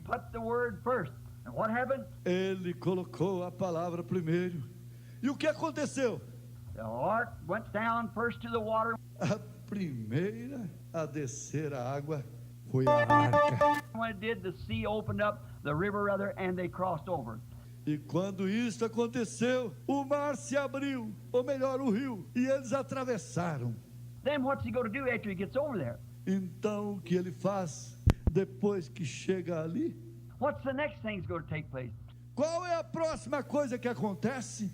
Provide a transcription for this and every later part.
put the word first. And what happened? Ele colocou a palavra primeiro. E o que aconteceu? The ark went down first to the water. A primeira a descer a água foi a arca. When it did, the sea opened up, the river rather, and they crossed over. E quando isso aconteceu, o mar se abriu, ou melhor, o rio, e eles atravessaram. Then what's he going to do after he gets over there? Então, o que ele faz depois que chega ali? What's the next thing that's going to take place? Qual é a próxima coisa que acontece?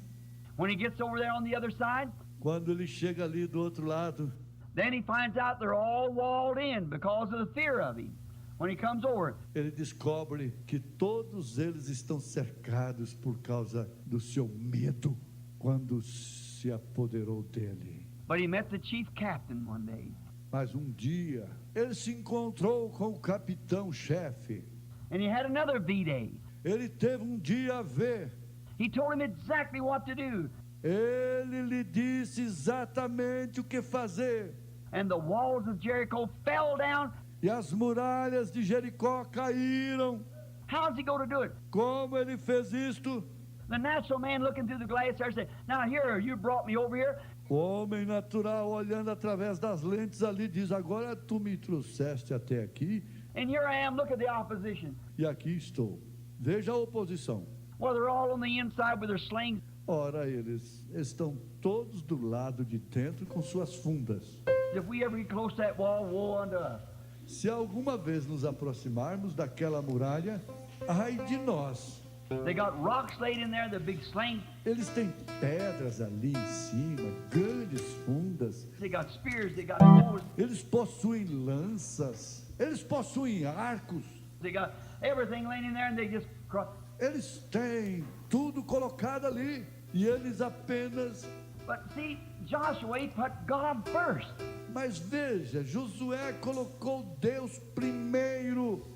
When he gets over there on the other side, Quando ele chega ali do outro lado, then he finds out they're all walled in because of the fear of him. When he comes over, ele descobre que todos eles estão cercados por causa do seu medo quando se apoderou dele. but he met the chief captain one day. Mas um dia, ele se encontrou com o capitão-chefe. And he had another V-Day. Ele teve um dia a ver. He told him exactly what to do. Ele lhe disse exatamente o que fazer. And the walls of Jericho fell down. E as muralhas de Jericó caíram. How's he going to do it? Como ele fez isto? The natural man looking through the glass there said, now here, you brought me over here. O homem natural, olhando através das lentes ali, diz: agora tu me trouxeste até aqui, And here I am, look at the opposition. e aqui estou. Veja a oposição. Well, they're all on the inside with their slings. Ora, eles estão todos do lado de dentro com suas fundas. If we ever get close to that wall, woe unto us. Se alguma vez nos aproximarmos daquela muralha, ai de nós. They got rocks laid in there, the big slings. Eles têm pedras ali em cima, grandes fundas. They got spears, they got bows, Eles possuem lanças. Eles possuem arcos. they got everything laying in there, and they just cross. Eles têm tudo colocado ali. E eles apenas... But see, Joshua, he put God first. Mas veja, Josué colocou Deus primeiro.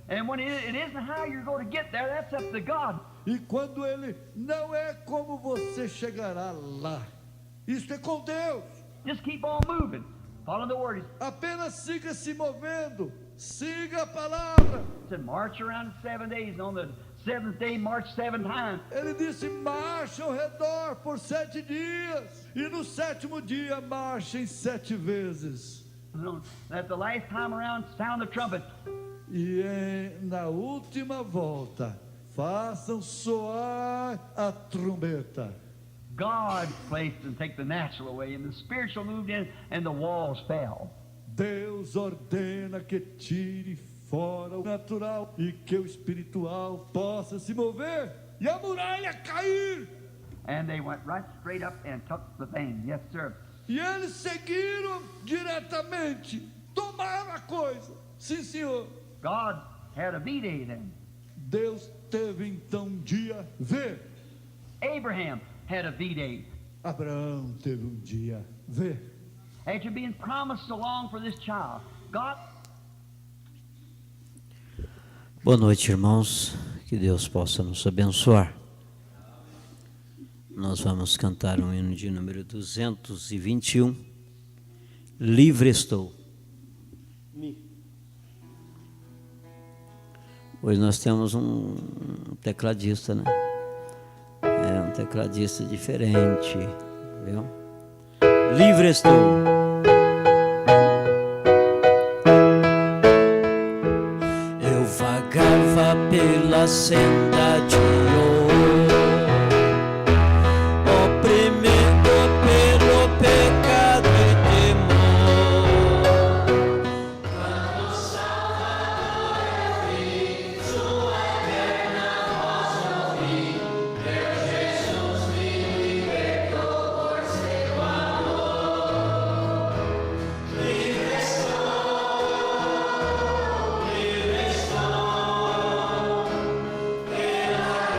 And when it isn't how you're going to get there, that's up to God. E quando ele não é como você chegará lá. Isto é com Deus. Just keep on moving. Follow the word. Apenas siga se movendo. Siga a palavra. He said, march around 7 days. And on the seventh day, march 7 times. Ele disse: marche ao redor por 7 dias. E no 7º dia, marchem 7 vezes. At the last time around, sound the trumpet. E na última volta, façam soar a trombeta. God placed and take the natural away, and the spiritual moved in, and the walls fell. Deus ordena que tire fora o natural e que o espiritual possa se mover e a muralha cair. And they went right straight up and took the thing. Yes, sir. E eles seguiram diretamente, tomaram a coisa. Sim, senhor. God had a V-Day then. Deus teve então um dia V. Abraham had a V-Day. Abraão teve um dia V. After being promised so long for this child, God... Boa noite, irmãos. Que Deus possa nos abençoar. Nós vamos cantar um hino de número 221. Livre estou. Hoje nós temos um tecladista, né? É um tecladista diferente, viu? Livre estou. Eu vagava pela senda de ouro, oprimido pelo pecado e temor. Quando o Salvador vi, sua eterna voz ouvi, meu Jesus me libertou por seu amor. Livre estou, livre estou, pela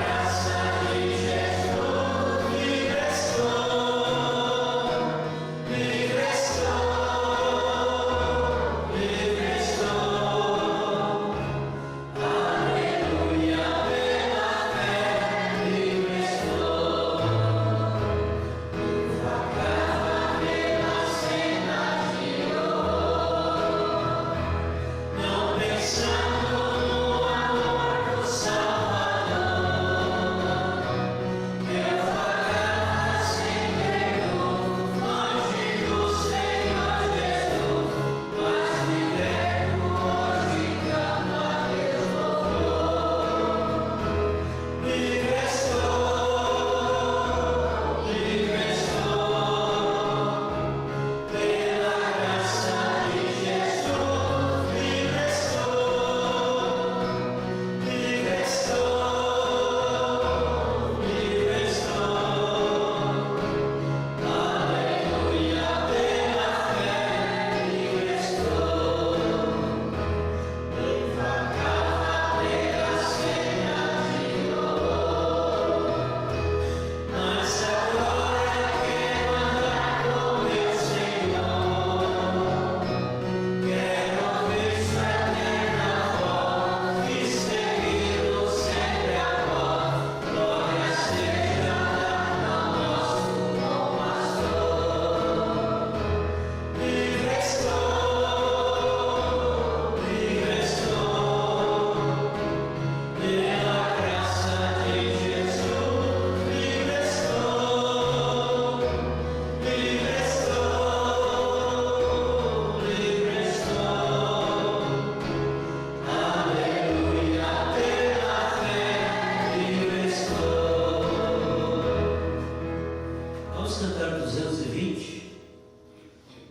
cantar 220.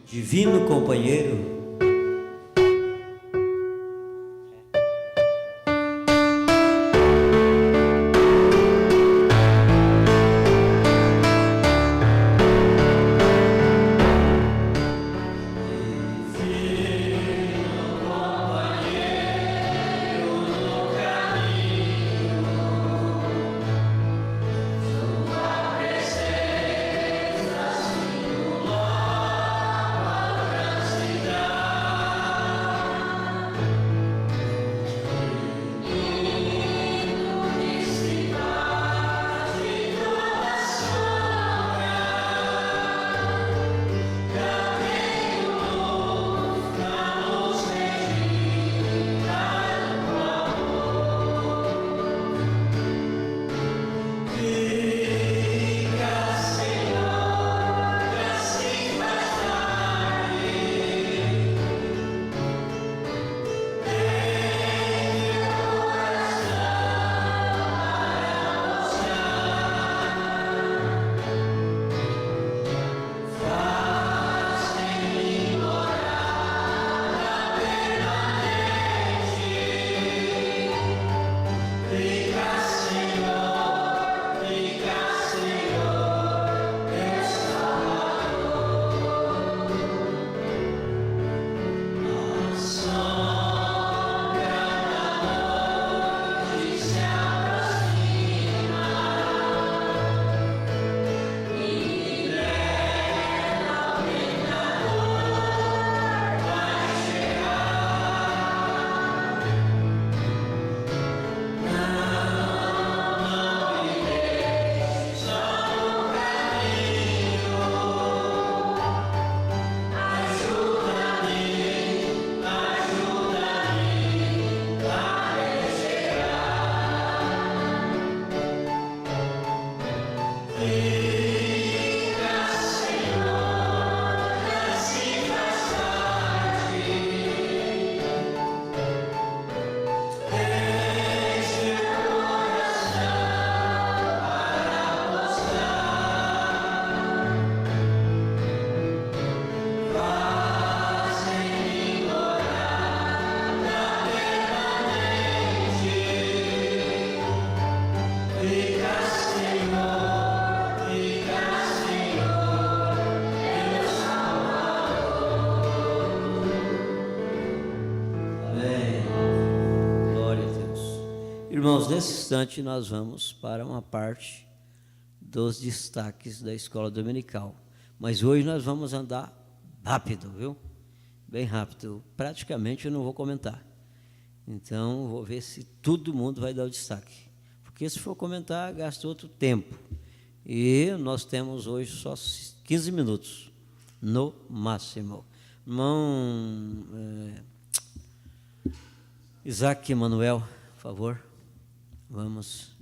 Divino companheiro. Irmãos, nesse instante nós vamos para uma parte dos destaques da escola dominical. Mas hoje nós vamos andar rápido, viu? Bem rápido. Praticamente eu não vou comentar. Então, vou ver se todo mundo vai dar o destaque. Porque se for comentar, gasta outro tempo. E nós temos hoje só 15 minutos, no máximo. Irmão Isaac Emanuel, por favor. Vamos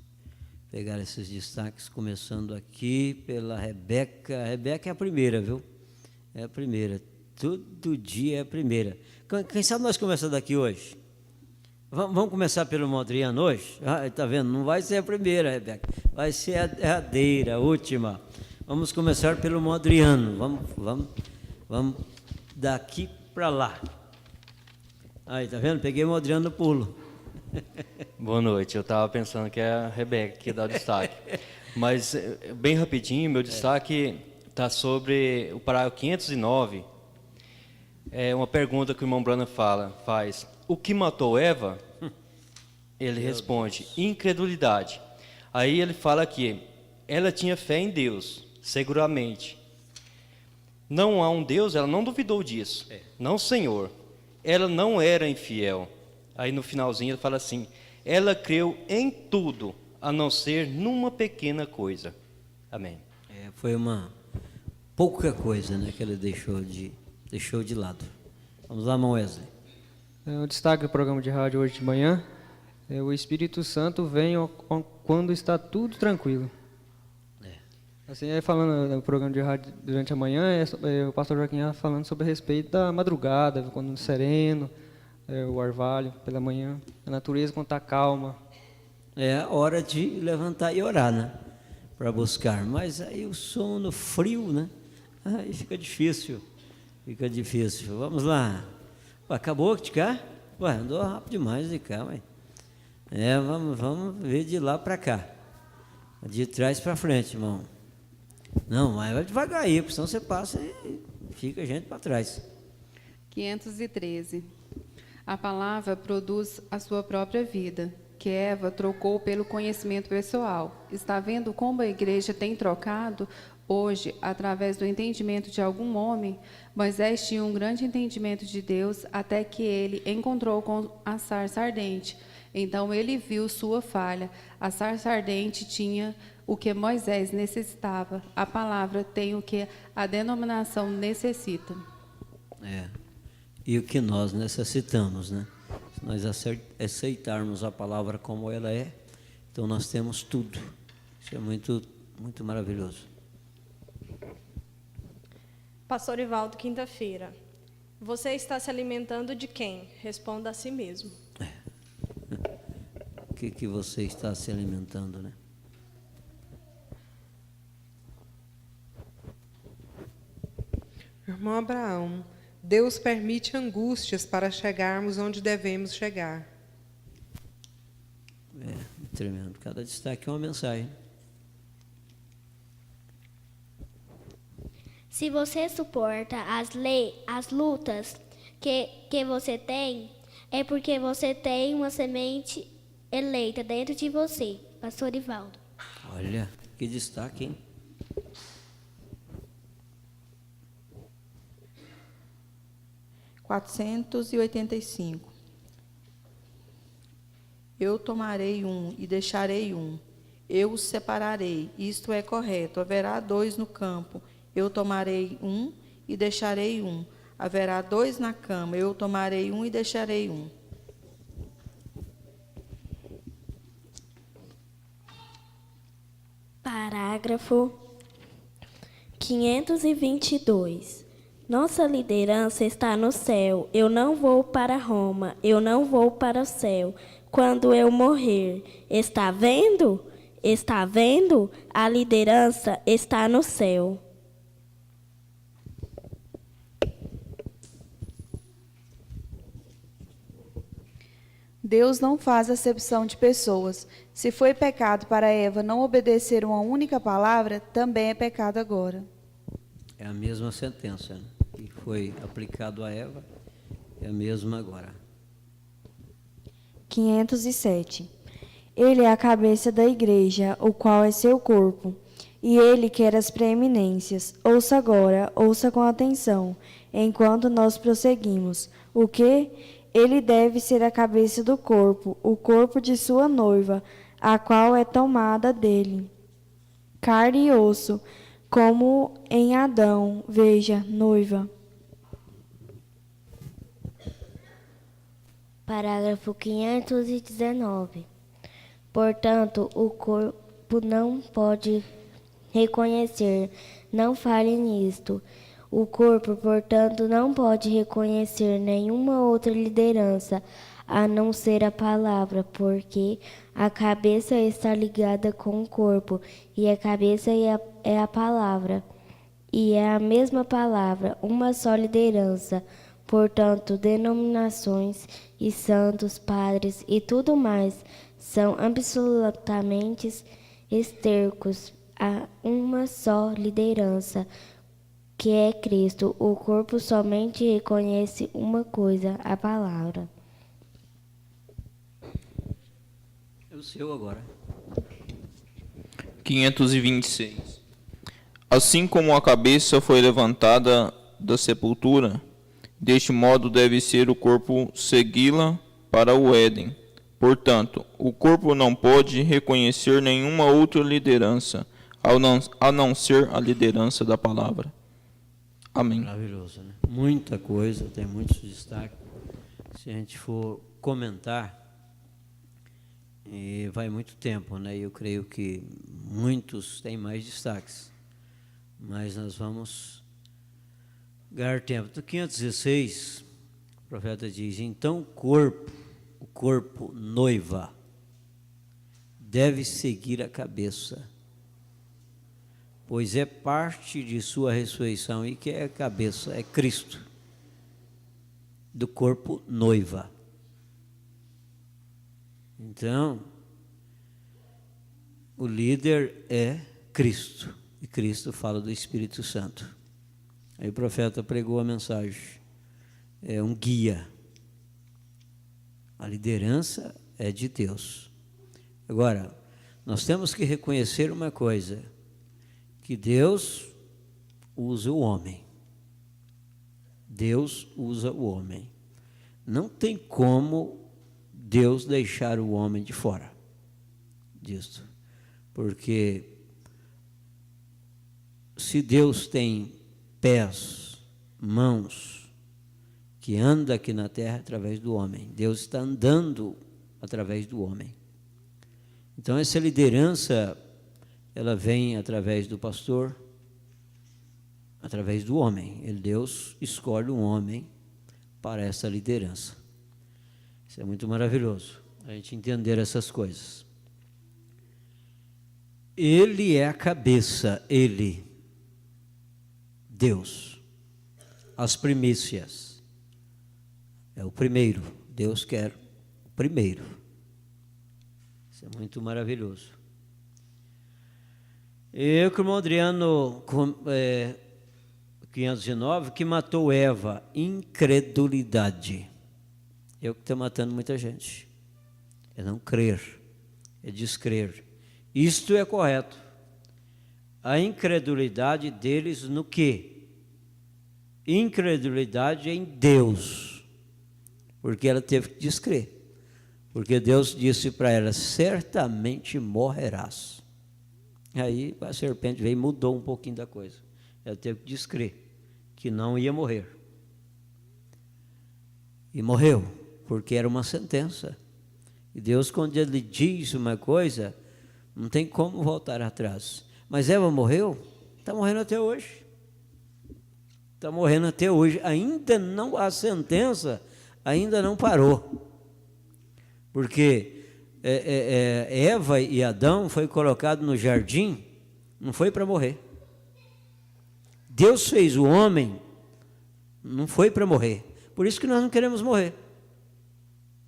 pegar esses destaques, começando aqui pela Rebeca. A Rebeca é a primeira, viu? É a primeira. Todo dia é a primeira. Quem sabe nós começamos daqui hoje? Vamos começar pelo irmão Adriano hoje? Está vendo? Não vai ser a primeira, Rebeca. Vai ser a derradeira, a última. Vamos começar pelo irmão Adriano. Vamos daqui para lá. Aí, está vendo? Peguei o irmão Adriano no pulo. Boa noite, eu estava pensando que é a Rebeca que dá o destaque. Mas, bem rapidinho, meu destaque está sobre o parágrafo 509. É uma pergunta que o irmão Branham faz. O que matou Eva? Ele responde, incredulidade. Aí ele fala que ela tinha fé em Deus, seguramente. Não há um Deus, ela não duvidou disso. Não, Senhor. Ela não era infiel. Aí no finalzinho ele fala assim, ela creu em tudo, a não ser numa pequena coisa. Amém. Foi uma pouca coisa, né, que ela deixou de lado. Vamos lá, irmão Wesley. O destaque do programa de rádio hoje de manhã é o Espírito Santo vem quando está tudo tranquilo. Assim, falando no programa de rádio durante a manhã, o pastor Joaquim falando sobre a respeito da madrugada, quando sereno, o orvalho pela manhã, a natureza quando está calma. É a hora de levantar e orar, né? para buscar. Mas aí o sono frio, né? Aí fica difícil. Fica difícil. Vamos lá. Ué, acabou de cá? Ué, andou rápido demais de cá, ué. Vamos ver de lá para cá. De trás para frente, irmão. Não, mas vai devagar aí, porque senão você passa e fica a gente para trás. 513. A palavra produz a sua própria vida, que Eva trocou pelo conhecimento pessoal. Está vendo como a igreja tem trocado? Hoje, através do entendimento de algum homem, Moisés tinha um grande entendimento de Deus até que ele encontrou com a sarça ardente. Então ele viu sua falha. A sarça ardente tinha o que Moisés necessitava. A palavra tem o que a denominação necessita. E o que nós necessitamos, né? Se nós aceitarmos a palavra como ela é, então nós temos tudo. Isso é muito, muito maravilhoso. Pastor Ivaldo, quinta-feira. Você está se alimentando de quem? Responda a si mesmo. O que você está se alimentando, né? Irmão Abraão, Deus permite angústias para chegarmos onde devemos chegar. Tremendo. Cada destaque é uma mensagem. Se você suporta as lutas que você tem, é porque você tem uma semente eleita dentro de você. Pastor Ivaldo. Olha, que destaque, hein? (485) Eu tomarei um e deixarei um. Eu os separarei. Isto é correto. Haverá 2 no campo. Eu tomarei um e deixarei um. Haverá 2 na cama. Eu tomarei um e deixarei um. Parágrafo 522. Nossa liderança está no céu. Eu não vou para Roma. Eu não vou para o céu. Quando eu morrer, está vendo? Está vendo? A liderança está no céu. Deus não faz acepção de pessoas. Se foi pecado para Eva não obedecer uma única palavra, também é pecado agora. É a mesma sentença, né? Que foi aplicado a Eva, é a mesma agora. 507. Ele é a cabeça da igreja, o qual é seu corpo, e ele quer as preeminências. Ouça agora, ouça com atenção, enquanto nós prosseguimos. O que? Ele deve ser a cabeça do corpo, o corpo de sua noiva, a qual é tomada dele. Carne e osso, como em Adão, veja, noiva. Parágrafo 519. Portanto, o corpo não pode reconhecer, não fale nisto. O corpo, portanto, não pode reconhecer nenhuma outra liderança, a não ser a palavra, porque a cabeça está ligada com o corpo, e a cabeça é a palavra. E é a mesma palavra, uma só liderança. Portanto, denominações e santos, padres e tudo mais são absolutamente estercos a uma só liderança, que é Cristo. O corpo somente reconhece uma coisa, a palavra. É o seu agora. 526. Assim como a cabeça foi levantada da sepultura, deste modo deve ser o corpo segui-la para o Éden. Portanto, o corpo não pode reconhecer nenhuma outra liderança, a não ser a liderança da palavra. Amém. Maravilhoso, né? Muita coisa, tem muitos destaques. Se a gente for comentar, vai muito tempo, né? Eu creio que muitos têm mais destaques, mas nós vamos ganhar tempo. No 516, o profeta diz: então o corpo noiva deve seguir a cabeça, pois é parte de sua ressurreição, e que é a cabeça, é Cristo, do corpo noiva. Então, o líder é Cristo, e Cristo fala do Espírito Santo. Aí o profeta pregou a mensagem, é um guia. A liderança é de Deus. Agora, nós temos que reconhecer uma coisa, que Deus usa o homem. Deus usa o homem. Não tem como Deus deixar o homem de fora disso. Porque se Deus tem pés, mãos, que anda aqui na terra através do homem, Deus está andando através do homem. Então essa liderança, ela vem através do pastor, através do homem. Deus escolhe um homem para essa liderança. Isso é muito maravilhoso, a gente entender essas coisas. Ele é a cabeça, ele, Deus, as primícias, é o primeiro, Deus quer o primeiro. Isso é muito maravilhoso. E o irmão Adriano, 509, que matou Eva, incredulidade. É o que está matando muita gente. É não crer, é descrer. Isto é correto. A incredulidade deles no quê? Incredulidade em Deus. Porque ela teve que descrer. Porque Deus disse para ela, certamente morrerás. Aí a serpente veio e mudou um pouquinho da coisa. Ela teve que descrer que não ia morrer. E morreu, porque era uma sentença. E Deus, quando Ele diz uma coisa, não tem como voltar atrás. Mas Eva morreu? Está morrendo até hoje. Está morrendo até hoje. Ainda não, a sentença ainda não parou. Porque Eva e Adão foi colocado no jardim, não foi para morrer. Deus fez o homem, não foi para morrer. Por isso que nós não queremos morrer.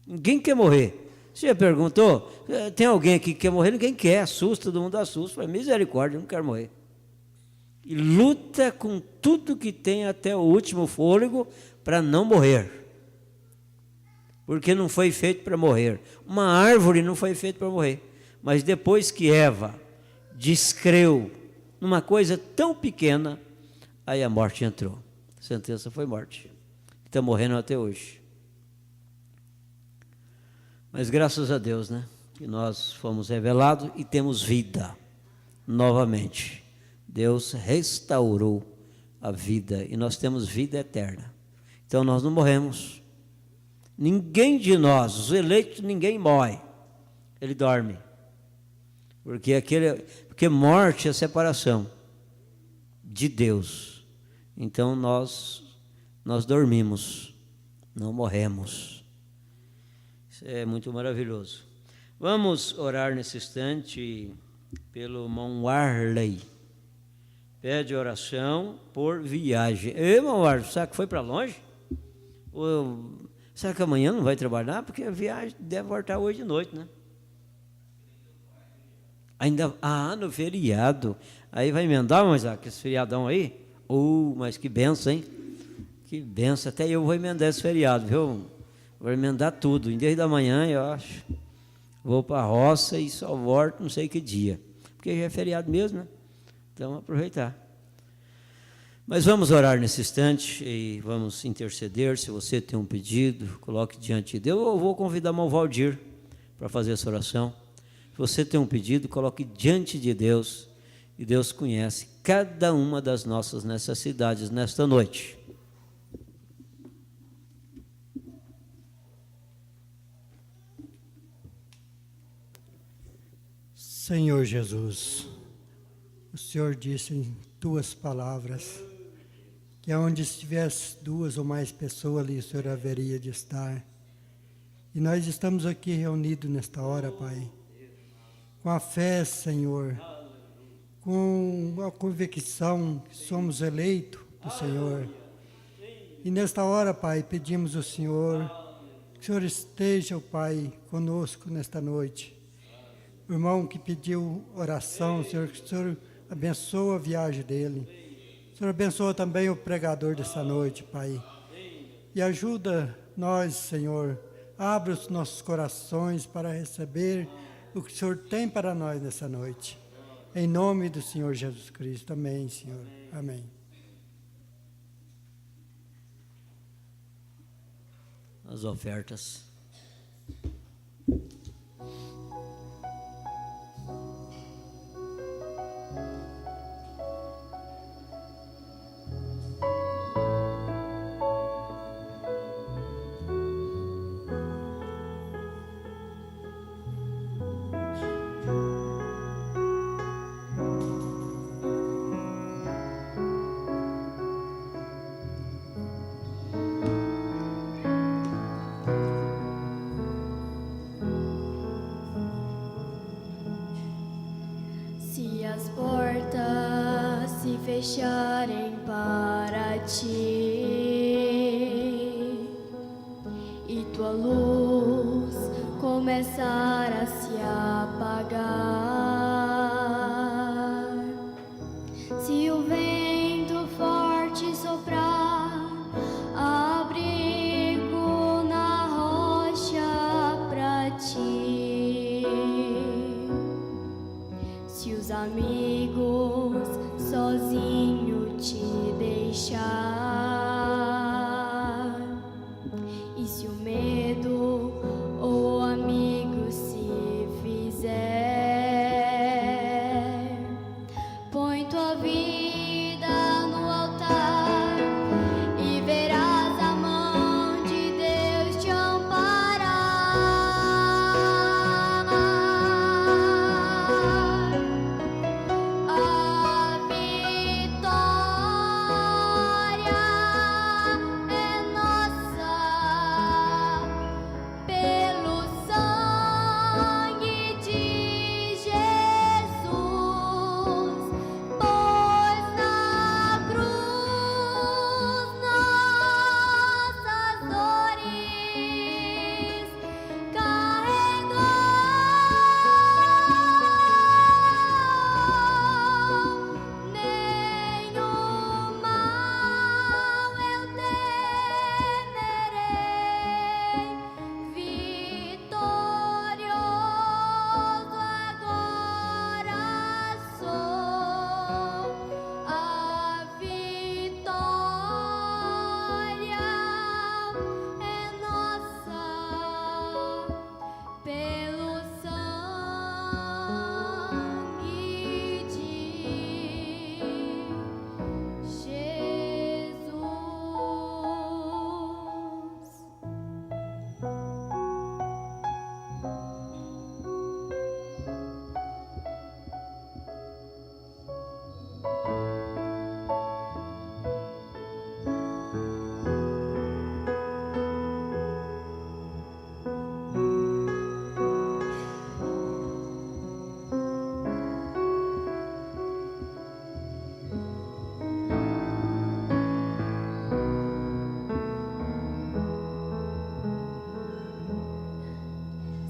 Ninguém quer morrer. Você já perguntou? Tem alguém aqui que quer morrer? Ninguém quer, assusta, todo mundo assusta. Fala, misericórdia, eu não quero morrer. E luta com tudo que tem até o último fôlego para não morrer. Porque não foi feito para morrer. Uma árvore não foi feita para morrer. Mas depois que Eva descreu numa coisa tão pequena, aí a morte entrou. A sentença foi morte. Está morrendo até hoje. Mas graças a Deus, né? Que nós fomos revelados e temos vida novamente. Deus restaurou a vida e nós temos vida eterna. Então nós não morremos. Ninguém de nós, os eleitos, ninguém morre. Ele dorme. Porque morte é separação de Deus. Então nós dormimos, não morremos. Isso é muito maravilhoso. Vamos orar nesse instante pelo irmão Warley. Pede oração por viagem. Ei, irmão Warley, será que foi para longe? Será que amanhã não vai trabalhar? Porque a viagem deve voltar hoje de noite, né? Ainda, no feriado. Aí vai emendar, mas esse feriadão aí? Mas que benção, hein? Que benção. Até eu vou emendar esse feriado, viu? Vou emendar tudo. Em dia da manhã, eu acho. Vou para a roça e só volto não sei que dia. Porque já é feriado mesmo, né? Então, aproveitar. Mas vamos orar nesse instante e vamos interceder. Se você tem um pedido, coloque diante de Deus. Eu vou convidar o irmão Valdir para fazer essa oração. Se você tem um pedido, coloque diante de Deus. E Deus conhece cada uma das nossas necessidades nesta noite. Senhor Jesus, o Senhor disse em tuas palavras que onde estivesse duas ou mais pessoas ali, o Senhor haveria de estar. E nós estamos aqui reunidos nesta hora, Pai, com a fé, Senhor, com a convicção que somos eleitos do Senhor. E nesta hora, Pai, pedimos ao Senhor que o Senhor esteja, Pai, conosco nesta noite. O irmão que pediu oração, Senhor, que o Senhor abençoe a viagem dele. O Senhor abençoa também o pregador dessa noite, Pai. E ajuda nós, Senhor, abra os nossos corações para receber o que o Senhor tem para nós nessa noite. Em nome do Senhor Jesus Cristo. Amém, Senhor. Amém. As ofertas. Se as portas se fecharem para ti e tua luz começar a se apagar, se o vento forte soprar, abrigo na rocha pra ti. Se os amigos sozinho te deixar, e se o medo ou amigo se fizer, põe tua vida no altar e verás a mão de Deus te amparar. A vitória é nossa pelo sangue de Jesus, pois na cruz nossas dores carregou. Nenhum mal eu temerei, vitorioso agora sou. A vitória é nossa pelo sangue de Jesus.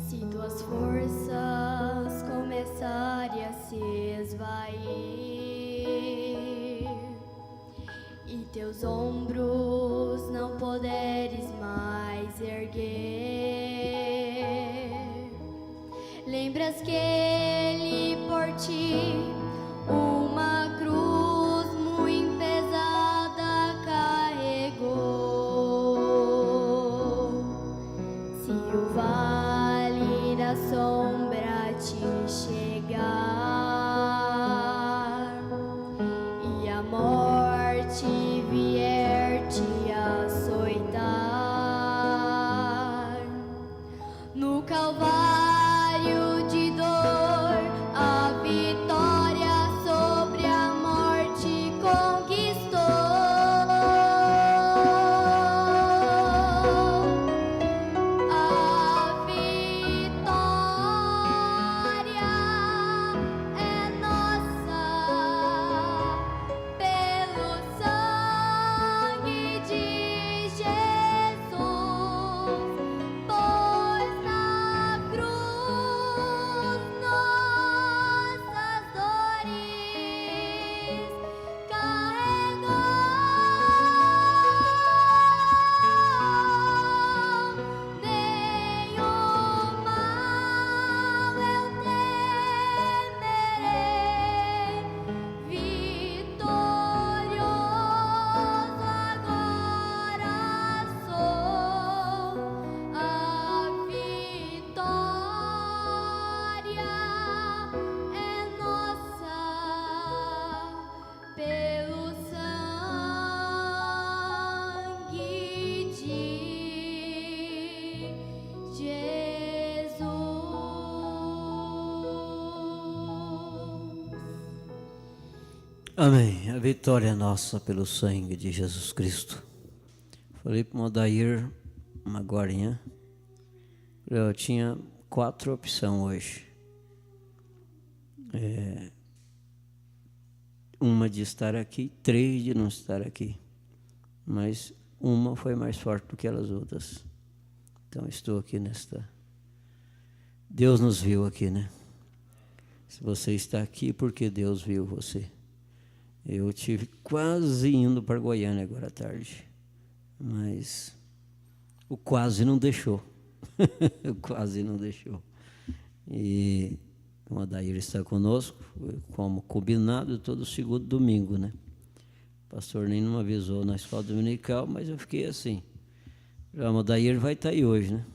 Se tuas forças começarem a se esvair e teus ombros não poderes mais erguer, lembras que Ele por ti uma cruz muito pesada carregou. Se o vale da sombra te chegar e a morte vier te açoitar, no calvário de dor a vitória sobre a morte conquistou. A vitória é nossa Amém. A vitória é nossa pelo sangue de Jesus Cristo. Falei para o Modair uma agorinha. Eu tinha 4 opções hoje. Uma de estar aqui, 3 de não estar aqui. Mas uma foi mais forte do que as outras. Então estou aqui nesta... Deus nos viu aqui, né? Se você está aqui, porque Deus viu você. Eu tive quase indo para Goiânia agora à tarde. Mas o quase não deixou. O quase não deixou. E o Adair está conosco, como combinado, todo segundo domingo, né? O pastor nem não avisou na escola dominical, mas eu fiquei assim. O Adair vai estar aí hoje, né?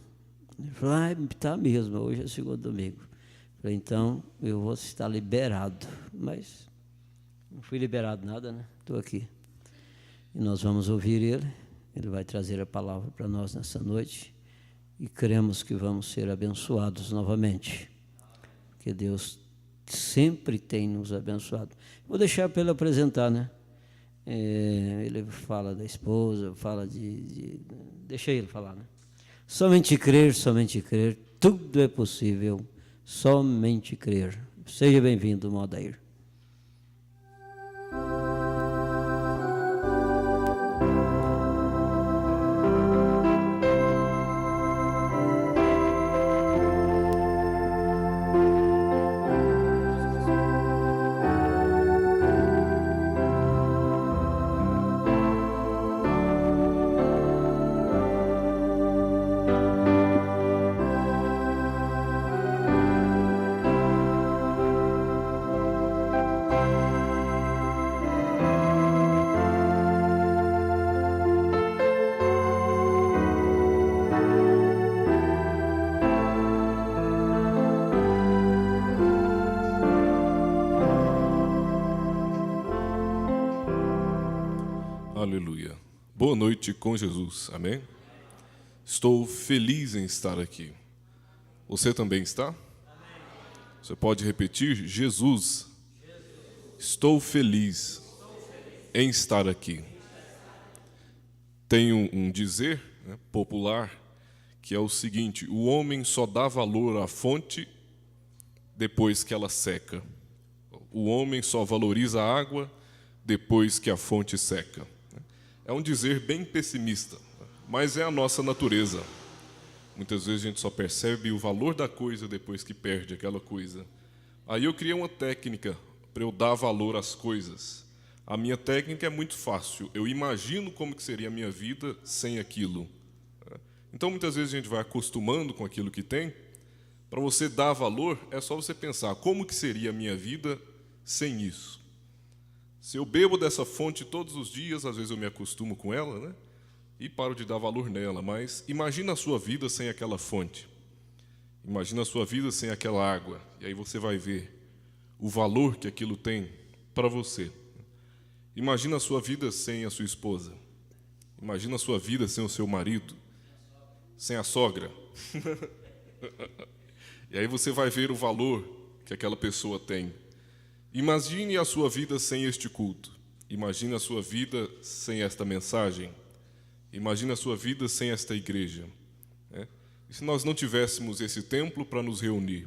Ele falou, está mesmo, hoje é segundo domingo. Eu falei, então eu vou estar liberado. Mas não fui liberado nada, né? Estou aqui. E nós vamos ouvir ele. Ele vai trazer a palavra para nós nessa noite. E cremos que vamos ser abençoados novamente. Porque Deus sempre tem nos abençoado. Vou deixar para ele apresentar, né? Ele fala da esposa, fala deixa ele falar, né? Somente crer, tudo é possível, somente crer. Seja bem-vindo, Modair. Aleluia. Boa noite com Jesus. Amém? Estou feliz em estar aqui. Você também está? Você pode repetir? Jesus. Estou feliz em estar aqui. Tem um dizer, né, popular que é o seguinte: o homem só dá valor à fonte depois que ela seca. O homem só valoriza a água depois que a fonte seca. É um dizer bem pessimista, mas é a nossa natureza. Muitas vezes a gente só percebe o valor da coisa depois que perde aquela coisa. Aí eu criei uma técnica para eu dar valor às coisas. A minha técnica é muito fácil. Eu imagino como que seria a minha vida sem aquilo. Então, muitas vezes a gente vai acostumando com aquilo que tem. Para você dar valor, é só você pensar, como que seria a minha vida sem isso? Se eu bebo dessa fonte todos os dias, às vezes eu me acostumo com ela, né? E paro de dar valor nela. Mas imagina a sua vida sem aquela fonte. Imagina a sua vida sem aquela água. E aí você vai ver o valor que aquilo tem para você. Imagina a sua vida sem a sua esposa. Imagina a sua vida sem o seu marido. Sem a sogra. E aí você vai ver o valor que aquela pessoa tem. Imagine a sua vida sem este culto. Imagine a sua vida sem esta mensagem. Imagine a sua vida sem esta igreja. E se nós não tivéssemos esse templo para nos reunir?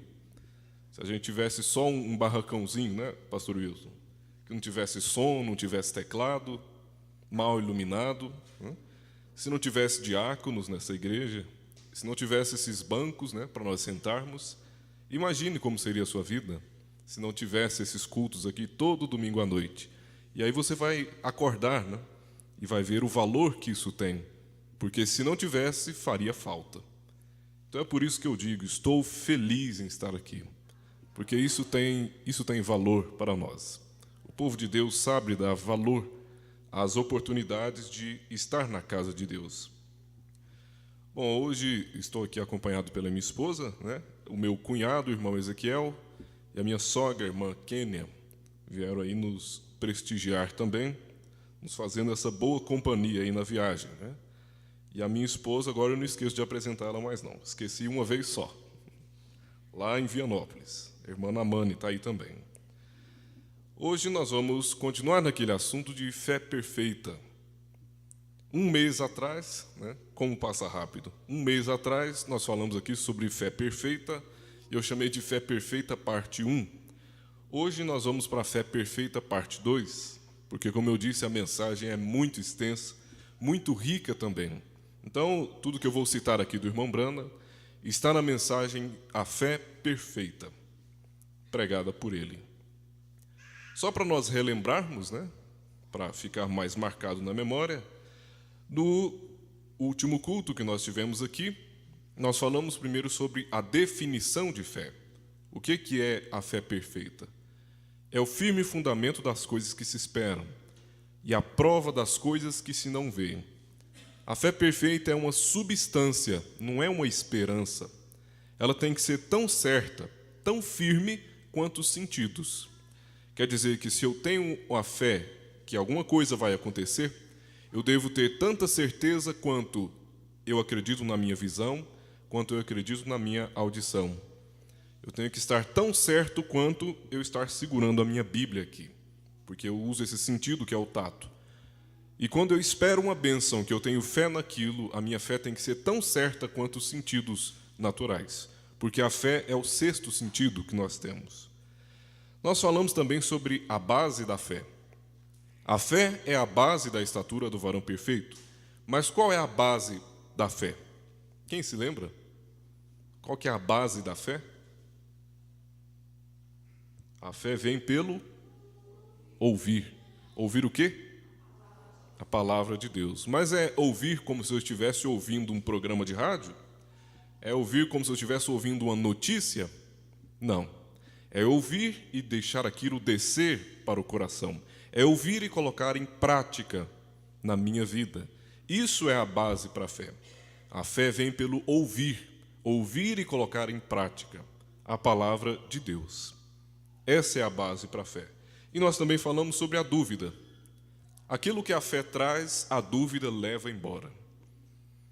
Se a gente tivesse só um barracãozinho, né, Pastor Wilson? Que não tivesse som, não tivesse teclado, mal iluminado. Né? Se não tivesse diáconos nessa igreja, se não tivesse esses bancos, né, para nós sentarmos, imagine como seria a sua vida se não tivesse esses cultos aqui todo domingo à noite. E aí você vai acordar, né, e vai ver o valor que isso tem, porque se não tivesse, faria falta. Então é por isso que eu digo, estou feliz em estar aqui, porque isso tem valor para nós. O povo de Deus sabe dar valor às oportunidades de estar na casa de Deus. Bom, hoje estou aqui acompanhado pela minha esposa, né, o meu cunhado, o irmão Ezequiel, e a minha sogra, a irmã Kênia, vieram aí nos prestigiar também, nos fazendo essa boa companhia aí na viagem, né? E a minha esposa, agora eu não esqueço de apresentar ela mais não, esqueci uma vez só, lá em Vianópolis. A irmã Namani está aí também. Hoje nós vamos continuar naquele assunto de fé perfeita. Um mês atrás, como passa rápido, um mês atrás nós falamos aqui sobre fé perfeita, eu chamei de fé perfeita parte 1. Hoje nós vamos para a fé perfeita parte 2, porque, como eu disse, a mensagem é muito extensa, muito rica também. Então, tudo que eu vou citar aqui do irmão Brana está na mensagem A Fé Perfeita, pregada por ele. Só para nós relembrarmos, para ficar mais marcado na memória, no último culto que nós tivemos aqui, nós falamos primeiro sobre a definição de fé. O que é a fé perfeita? É o firme fundamento das coisas que se esperam e a prova das coisas que se não veem. A fé perfeita é uma substância, não é uma esperança. Ela tem que ser tão certa, tão firme quanto os sentidos. Quer dizer que se eu tenho a fé que alguma coisa vai acontecer, eu devo ter tanta certeza quanto eu acredito na minha visão, quanto eu acredito na minha audição. Eu tenho que estar tão certo quanto eu estar segurando a minha Bíblia aqui, porque eu uso esse sentido que é o tato. E quando eu espero uma bênção, que eu tenho fé naquilo, a minha fé tem que ser tão certa quanto os sentidos naturais, porque a fé é o sexto sentido que nós temos. Nós falamos também sobre a base da fé. A fé é a base da estatura do varão perfeito. Mas qual é a base da fé? Quem se lembra? Qual que é a base da fé? A fé vem pelo ouvir. Ouvir o quê? A palavra de Deus. Mas é ouvir como se eu estivesse ouvindo um programa de rádio? É ouvir como se eu estivesse ouvindo uma notícia? Não. É ouvir e deixar aquilo descer para o coração. É ouvir e colocar em prática na minha vida. Isso é a base para a fé. A fé vem pelo ouvir. Ouvir e colocar em prática a palavra de Deus. Essa é a base para a fé. E nós também falamos sobre a dúvida. Aquilo que a fé traz, a dúvida leva embora.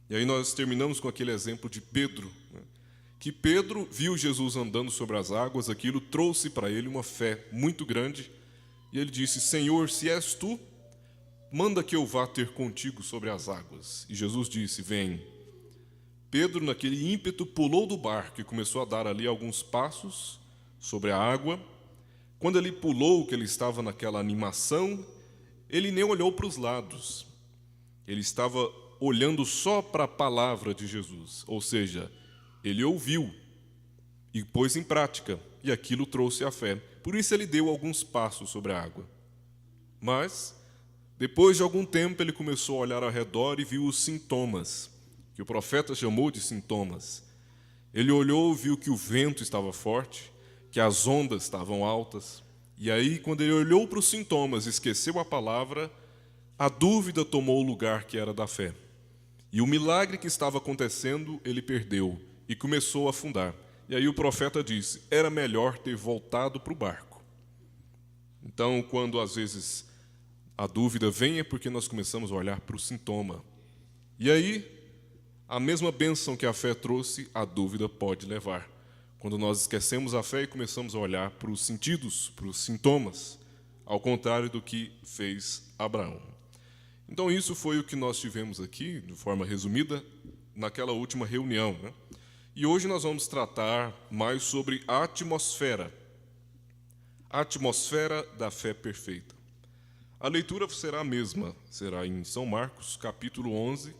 E aí nós terminamos com aquele exemplo de Pedro, que Pedro viu Jesus andando sobre as águas, aquilo trouxe para ele uma fé muito grande, e ele disse: Senhor, se és tu, manda que eu vá ter contigo sobre as águas. E Jesus disse: vem. Pedro, naquele ímpeto, pulou do barco e começou a dar ali alguns passos sobre a água. Quando ele pulou, que ele estava naquela animação, ele nem olhou para os lados. Ele estava olhando só para a palavra de Jesus, ou seja, ele ouviu e pôs em prática, e aquilo trouxe a fé. Por isso ele deu alguns passos sobre a água. Mas, depois de algum tempo, ele começou a olhar ao redor e viu os sintomas, que o profeta chamou de sintomas. Ele olhou e viu que o vento estava forte, que as ondas estavam altas. E aí, quando ele olhou para os sintomas e esqueceu a palavra, a dúvida tomou o lugar que era da fé. E o milagre que estava acontecendo, ele perdeu e começou a afundar. E aí o profeta disse: era melhor ter voltado para o barco. Então, quando às vezes a dúvida vem, é porque nós começamos a olhar para o sintoma. E aí, a mesma bênção que a fé trouxe, a dúvida pode levar. Quando nós esquecemos a fé e começamos a olhar para os sentidos, para os sintomas, ao contrário do que fez Abraão. Então, isso foi o que nós tivemos aqui, de forma resumida, naquela última reunião, E hoje nós vamos tratar mais sobre a atmosfera da fé perfeita. A leitura será a mesma, será em São Marcos, capítulo 11,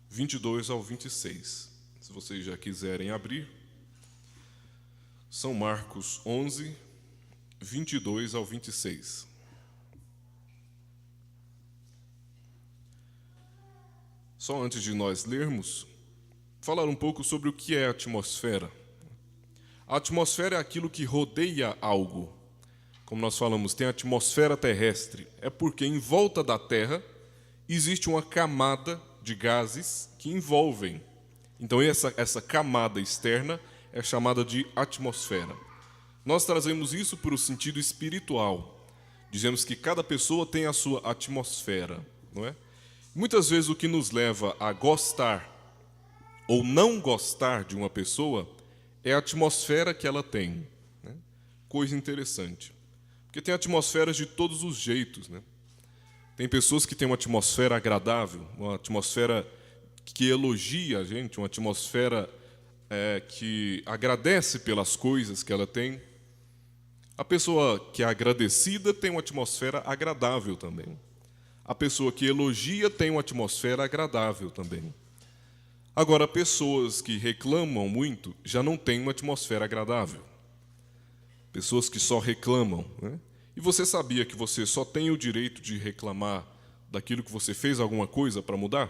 22 ao 26. Se vocês já quiserem abrir, São Marcos 11, 22 ao 26. Só antes de nós lermos, falar um pouco sobre o que é a atmosfera. A atmosfera é aquilo que rodeia algo. Como nós falamos, tem a atmosfera terrestre. É porque em volta da Terra existe uma camada de gases que envolvem. Então essa camada externa é chamada de atmosfera. Nós trazemos isso para o sentido espiritual. Dizemos que cada pessoa tem a sua atmosfera, não é? Muitas vezes o que nos leva a gostar ou não gostar de uma pessoa é a atmosfera que ela tem. Coisa interessante. Porque tem atmosferas de todos os jeitos, né? Tem pessoas que têm uma atmosfera agradável, uma atmosfera que elogia a gente, uma atmosfera que agradece pelas coisas que ela tem. A pessoa que é agradecida tem uma atmosfera agradável também. A pessoa que elogia tem uma atmosfera agradável também. Agora, pessoas que reclamam muito já não têm uma atmosfera agradável. Pessoas que só reclamam, né? E você sabia que você só tem o direito de reclamar daquilo que você fez alguma coisa para mudar?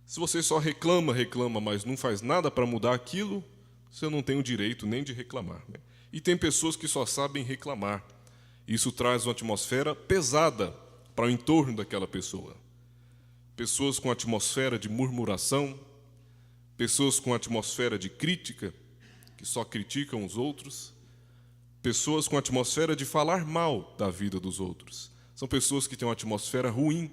Se você só reclama, mas não faz nada para mudar aquilo, você não tem o direito nem de reclamar, né? E tem pessoas que só sabem reclamar. Isso traz uma atmosfera pesada para o entorno daquela pessoa. Pessoas com atmosfera de murmuração, pessoas com atmosfera de crítica, que só criticam os outros, pessoas com atmosfera de falar mal da vida dos outros. São pessoas que têm uma atmosfera ruim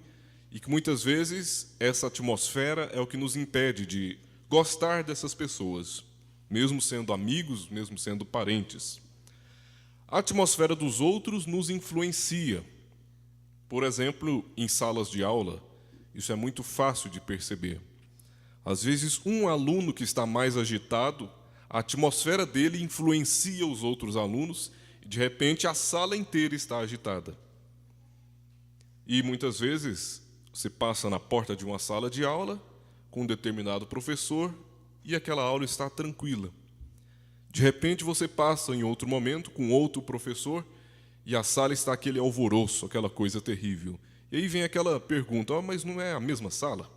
e que muitas vezes essa atmosfera é o que nos impede de gostar dessas pessoas, mesmo sendo amigos, mesmo sendo parentes. A atmosfera dos outros nos influencia. Por exemplo, em salas de aula, isso é muito fácil de perceber. Às vezes, um aluno que está mais agitado, a atmosfera dele influencia os outros alunos e, de repente, a sala inteira está agitada. E, muitas vezes, você passa na porta de uma sala de aula com um determinado professor e aquela aula está tranquila. De repente, você passa em outro momento com outro professor e a sala está aquele alvoroço, aquela coisa terrível. E aí vem aquela pergunta, mas não é a mesma sala?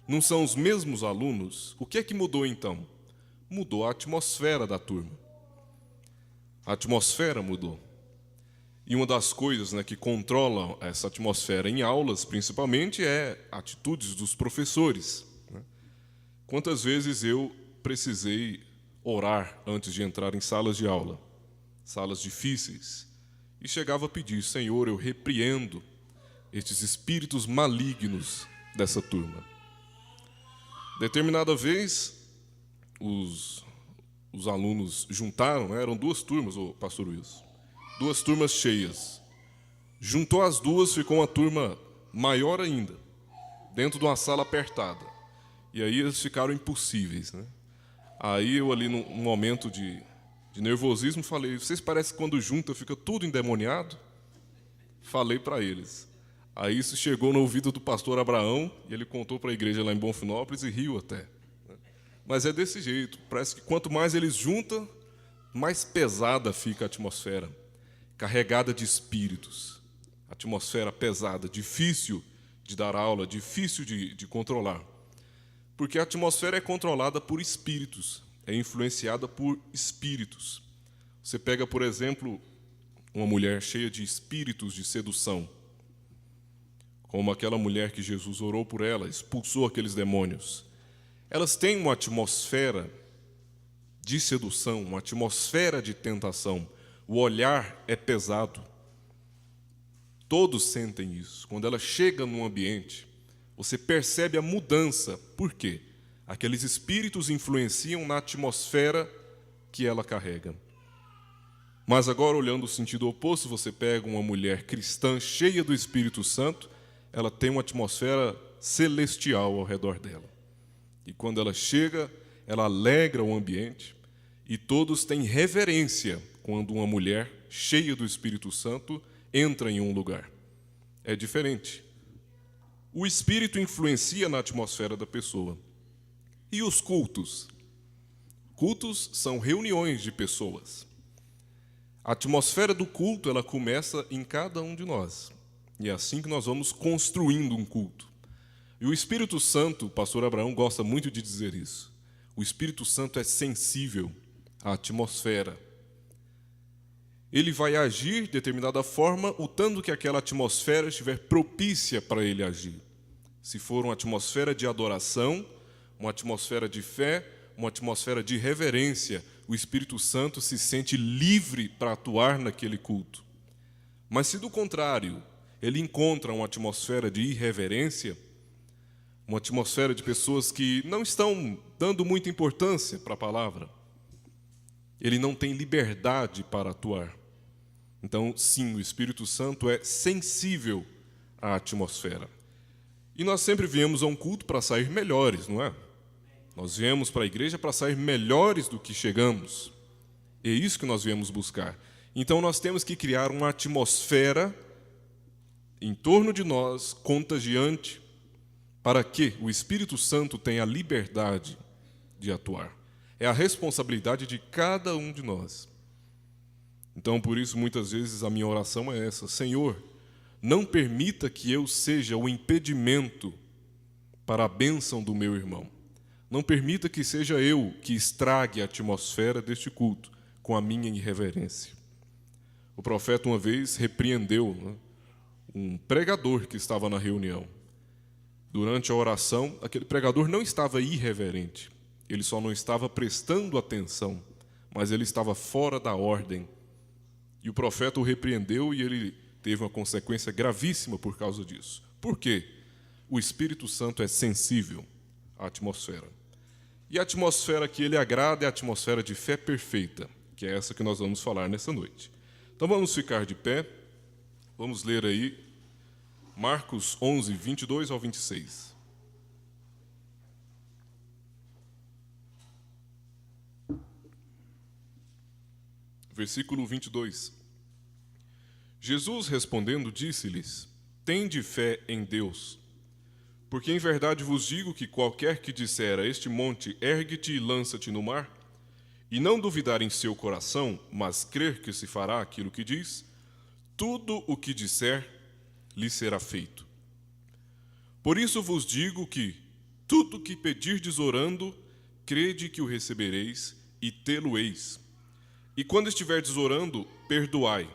Não são os mesmos alunos? O que é que mudou então? Mudou a atmosfera da turma. A atmosfera mudou. E uma das coisas, né, que controlam essa atmosfera em aulas, principalmente, é atitudes dos professores, né? Quantas vezes eu precisei orar antes de entrar em salas de aula, salas difíceis, e chegava a pedir, Senhor, eu repreendo estes espíritos malignos dessa turma. Determinada vez, os alunos juntaram, né, eram duas turmas, o pastor Wilson, duas turmas cheias. Juntou as duas, ficou uma turma maior ainda, dentro de uma sala apertada. E aí eles ficaram impossíveis, né? Aí eu ali, num momento de nervosismo, falei, vocês parecem que quando junta fica tudo endemoniado? Falei para eles. Aí isso chegou no ouvido do pastor Abraão, e ele contou para a igreja lá em Bonfinópolis e riu até. Mas é desse jeito, parece que quanto mais eles juntam, mais pesada fica a atmosfera, carregada de espíritos. Atmosfera pesada, difícil de dar aula, difícil de controlar. Porque a atmosfera é controlada por espíritos, é influenciada por espíritos. Você pega, por exemplo, uma mulher cheia de espíritos de sedução, como aquela mulher que Jesus orou por ela, expulsou aqueles demônios. Elas têm uma atmosfera de sedução, uma atmosfera de tentação. O olhar é pesado. Todos sentem isso. Quando ela chega num ambiente, você percebe a mudança. Por quê? Aqueles espíritos influenciam na atmosfera que ela carrega. Mas agora, olhando o sentido oposto, você pega uma mulher cristã cheia do Espírito Santo, ela tem uma atmosfera celestial ao redor dela. E quando ela chega, ela alegra o ambiente e todos têm reverência quando uma mulher cheia do Espírito Santo entra em um lugar. É diferente. O Espírito influencia na atmosfera da pessoa. E os cultos? Cultos são reuniões de pessoas. A atmosfera do culto, ela começa em cada um de nós. E é assim que nós vamos construindo um culto. E o Espírito Santo, o pastor Abraão gosta muito de dizer isso. O Espírito Santo é sensível à atmosfera. Ele vai agir de determinada forma, o tanto que aquela atmosfera estiver propícia para ele agir. Se for uma atmosfera de adoração, uma atmosfera de fé, uma atmosfera de reverência, o Espírito Santo se sente livre para atuar naquele culto. Mas se do contrário, ele encontra uma atmosfera de irreverência, uma atmosfera de pessoas que não estão dando muita importância para a palavra, ele não tem liberdade para atuar. Então, sim, o Espírito Santo é sensível à atmosfera. E nós sempre viemos a um culto para sair melhores, não é? Nós viemos para a igreja para sair melhores do que chegamos. É isso que nós viemos buscar. Então, nós temos que criar uma atmosfera em torno de nós, contagiante, para que o Espírito Santo tenha a liberdade de atuar. É a responsabilidade de cada um de nós. Então, por isso, muitas vezes, a minha oração é essa: Senhor, não permita que eu seja o impedimento para a bênção do meu irmão. Não permita que seja eu que estrague a atmosfera deste culto com a minha irreverência. O profeta uma vez repreendeu um pregador que estava na reunião. Durante a oração, aquele pregador não estava irreverente, ele só não estava prestando atenção, mas ele estava fora da ordem. E o profeta o repreendeu e ele teve uma consequência gravíssima por causa disso. Por quê? O Espírito Santo é sensível à atmosfera. E a atmosfera que ele agrada é a atmosfera de fé perfeita, que é essa que nós vamos falar nessa noite. Então vamos ficar de pé, vamos ler aí Marcos 11, 22 ao 26. Versículo 22. Jesus respondendo disse-lhes: Tende fé em Deus, porque em verdade vos digo que qualquer que disser a este monte, ergue-te e lança-te no mar, e não duvidar em seu coração, mas crer que se fará aquilo que diz, tudo o que disser lhe será feito. Por isso vos digo que tudo o que pedirdes orando, crede que o recebereis e tê-lo-eis. E quando estiverdes orando, perdoai,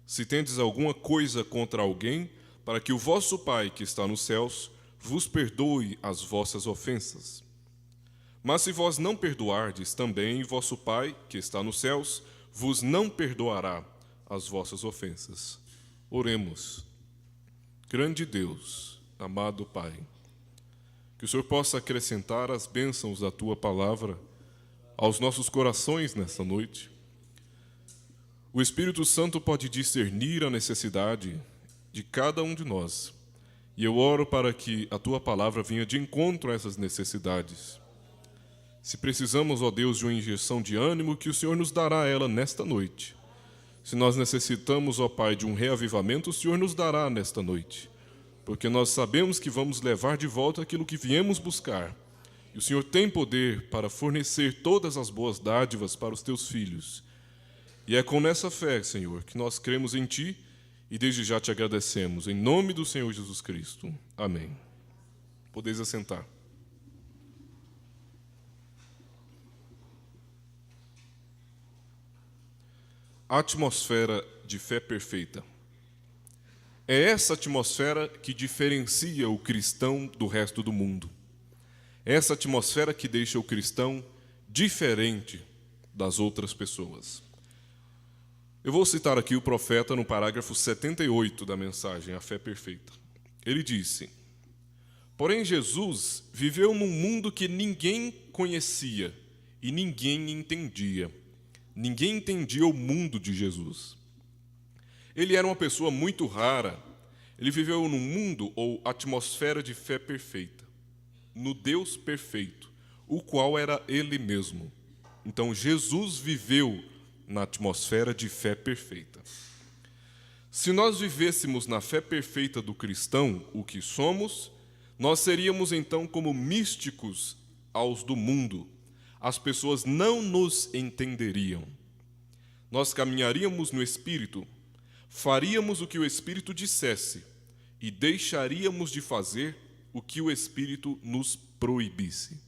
se tendes alguma coisa contra alguém, para que o vosso Pai que está nos céus vos perdoe as vossas ofensas. Mas se vós não perdoardes, também vosso Pai que está nos céus vos não perdoará as vossas ofensas. Oremos. Grande Deus, amado Pai, que o Senhor possa acrescentar as bênçãos da Tua palavra aos nossos corações nesta noite. O Espírito Santo pode discernir a necessidade de cada um de nós, e eu oro para que a Tua palavra venha de encontro a essas necessidades. Se precisamos, ó Deus, de uma injeção de ânimo, que o Senhor nos dará ela nesta noite. Se nós necessitamos, ó Pai, de um reavivamento, o Senhor nos dará nesta noite, porque nós sabemos que vamos levar de volta aquilo que viemos buscar. E o Senhor tem poder para fornecer todas as boas dádivas para os Teus filhos. E é com essa fé, Senhor, que nós cremos em Ti e desde já Te agradecemos. Em nome do Senhor Jesus Cristo. Amém. Podeis assentar. A atmosfera de fé perfeita. É essa atmosfera que diferencia o cristão do resto do mundo. É essa atmosfera que deixa o cristão diferente das outras pessoas. Eu vou citar aqui o profeta no parágrafo 78 da mensagem, A Fé Perfeita. Ele disse: Porém, Jesus viveu num mundo que ninguém conhecia e ninguém entendia. Ninguém entendia o mundo de Jesus. Ele era uma pessoa muito rara. Ele viveu num mundo ou atmosfera de fé perfeita, no Deus perfeito, o qual era Ele mesmo. Então, Jesus viveu na atmosfera de fé perfeita. Se nós vivêssemos na fé perfeita do cristão, o que somos, nós seríamos então como místicos aos do mundo. As pessoas não nos entenderiam. Nós caminharíamos no Espírito, faríamos o que o Espírito dissesse e deixaríamos de fazer o que o Espírito nos proibisse.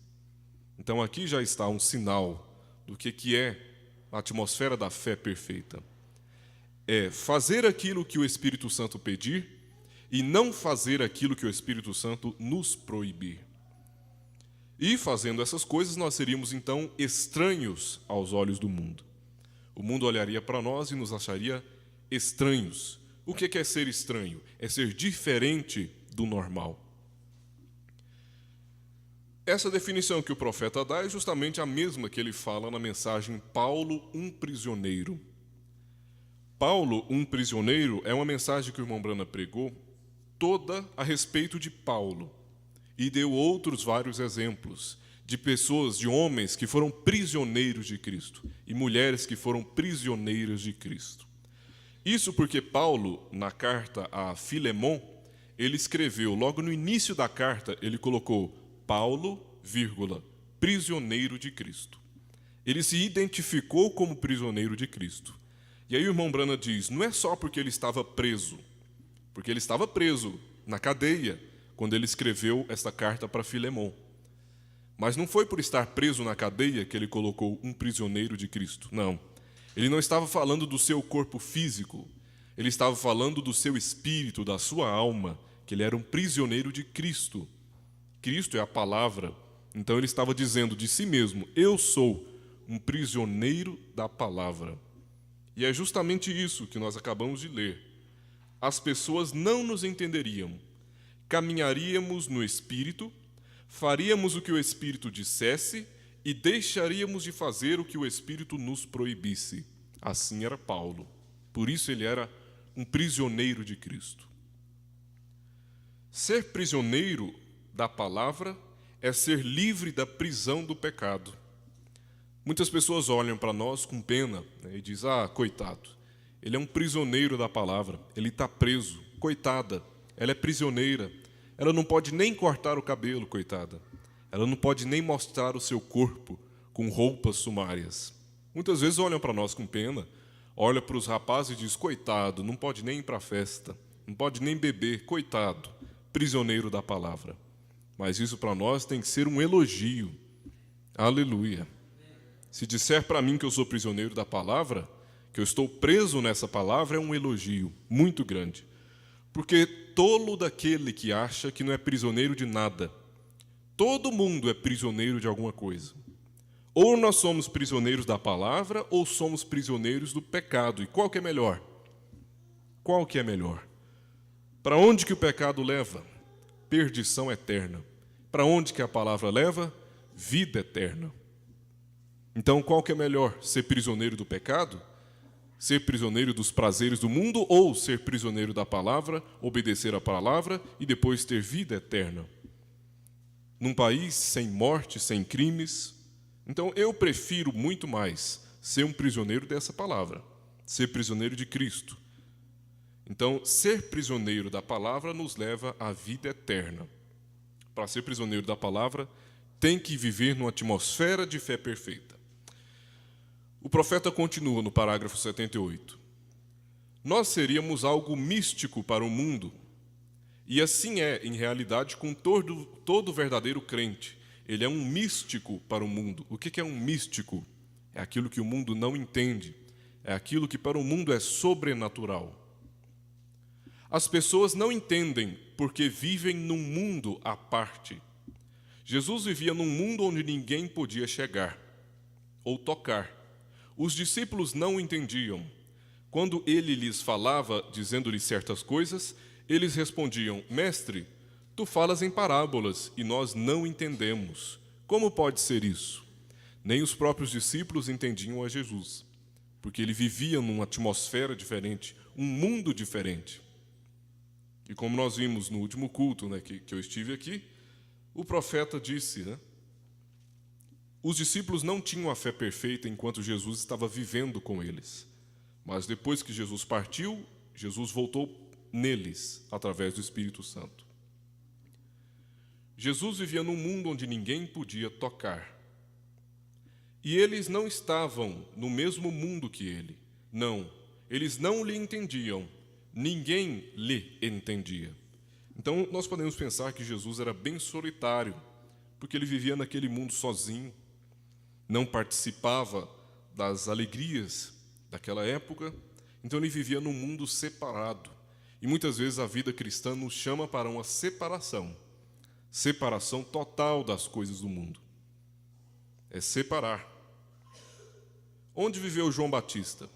Então aqui já está um sinal do que é a atmosfera da fé perfeita. É fazer aquilo que o Espírito Santo pedir e não fazer aquilo que o Espírito Santo nos proibir. E fazendo essas coisas, nós seríamos então estranhos aos olhos do mundo. O mundo olharia para nós e nos acharia estranhos. O que é ser estranho? É ser diferente do normal. Essa definição que o profeta dá é justamente a mesma que ele fala na mensagem Paulo, um prisioneiro. Paulo, um prisioneiro, é uma mensagem que o irmão Brana pregou toda a respeito de Paulo. E deu outros vários exemplos de pessoas, de homens que foram prisioneiros de Cristo e mulheres que foram prisioneiras de Cristo. Isso porque Paulo, na carta a Filemon, ele escreveu, logo no início da carta, ele colocou Paulo, prisioneiro de Cristo. Ele se identificou como prisioneiro de Cristo. E aí o irmão Brana diz, não é só porque ele estava preso, porque ele estava preso na cadeia, quando ele escreveu esta carta para Filemon. Mas não foi por estar preso na cadeia que ele colocou um prisioneiro de Cristo, não. Ele não estava falando do seu corpo físico, ele estava falando do seu espírito, da sua alma, que ele era um prisioneiro de Cristo. Cristo é a palavra, então ele estava dizendo de si mesmo, eu sou um prisioneiro da palavra. E é justamente isso que nós acabamos de ler. As pessoas não nos entenderiam, caminharíamos no Espírito, faríamos o que o Espírito dissesse e deixaríamos de fazer o que o Espírito nos proibisse. Assim era Paulo. Por isso ele era um prisioneiro de Cristo. Ser prisioneiro da palavra é ser livre da prisão do pecado. Muitas pessoas olham para nós com pena, né, e dizem, coitado, ele é um prisioneiro da palavra, ele está preso, coitada, ela é prisioneira, ela não pode nem cortar o cabelo, coitada. Ela não pode nem mostrar o seu corpo com roupas sumárias. Muitas vezes olham para nós com pena, olham para os rapazes e dizem, coitado, não pode nem ir para a festa, não pode nem beber, coitado, prisioneiro da palavra. Mas isso para nós tem que ser um elogio. Aleluia. Se disser para mim que eu sou prisioneiro da palavra, que eu estou preso nessa palavra, é um elogio muito grande. Porque tolo daquele que acha que não é prisioneiro de nada. Todo mundo é prisioneiro de alguma coisa. Ou nós somos prisioneiros da palavra, ou somos prisioneiros do pecado. E qual que é melhor? Qual que é melhor? Para onde que o pecado leva? Perdição eterna. Para onde que a palavra leva? Vida eterna. Então, qual que é melhor? Ser prisioneiro do pecado? Ser prisioneiro dos prazeres do mundo ou ser prisioneiro da palavra, obedecer a palavra e depois ter vida eterna? Num país sem morte, sem crimes. Então, eu prefiro muito mais ser um prisioneiro dessa palavra, ser prisioneiro de Cristo. Então, ser prisioneiro da palavra nos leva à vida eterna. Para ser prisioneiro da palavra, tem que viver numa atmosfera de fé perfeita. O profeta continua no parágrafo 78. Nós seríamos algo místico para o mundo, e assim é, em realidade, com todo verdadeiro crente. Ele é um místico para o mundo. O que é um místico? É aquilo que o mundo não entende, é aquilo que para o mundo é sobrenatural. As pessoas não entendem porque vivem num mundo à parte. Jesus vivia num mundo onde ninguém podia chegar ou tocar. Os discípulos não entendiam. Quando ele lhes falava, dizendo-lhes certas coisas, eles respondiam, Mestre, tu falas em parábolas e nós não entendemos. Como pode ser isso? Nem os próprios discípulos entendiam a Jesus, porque ele vivia numa atmosfera diferente, um mundo diferente. E como nós vimos no último culto, né, que eu estive aqui, o profeta disse, os discípulos não tinham a fé perfeita enquanto Jesus estava vivendo com eles. Mas depois que Jesus partiu, Jesus voltou neles, através do Espírito Santo. Jesus vivia num mundo onde ninguém podia tocar. E eles não estavam no mesmo mundo que ele. Não, eles não lhe entendiam. Ninguém lhe entendia. Então, nós podemos pensar que Jesus era bem solitário, porque ele vivia naquele mundo sozinho, não participava das alegrias daquela época, então ele vivia num mundo separado. E muitas vezes a vida cristã nos chama para uma separação total das coisas do mundo. É separar. Onde viveu João Batista?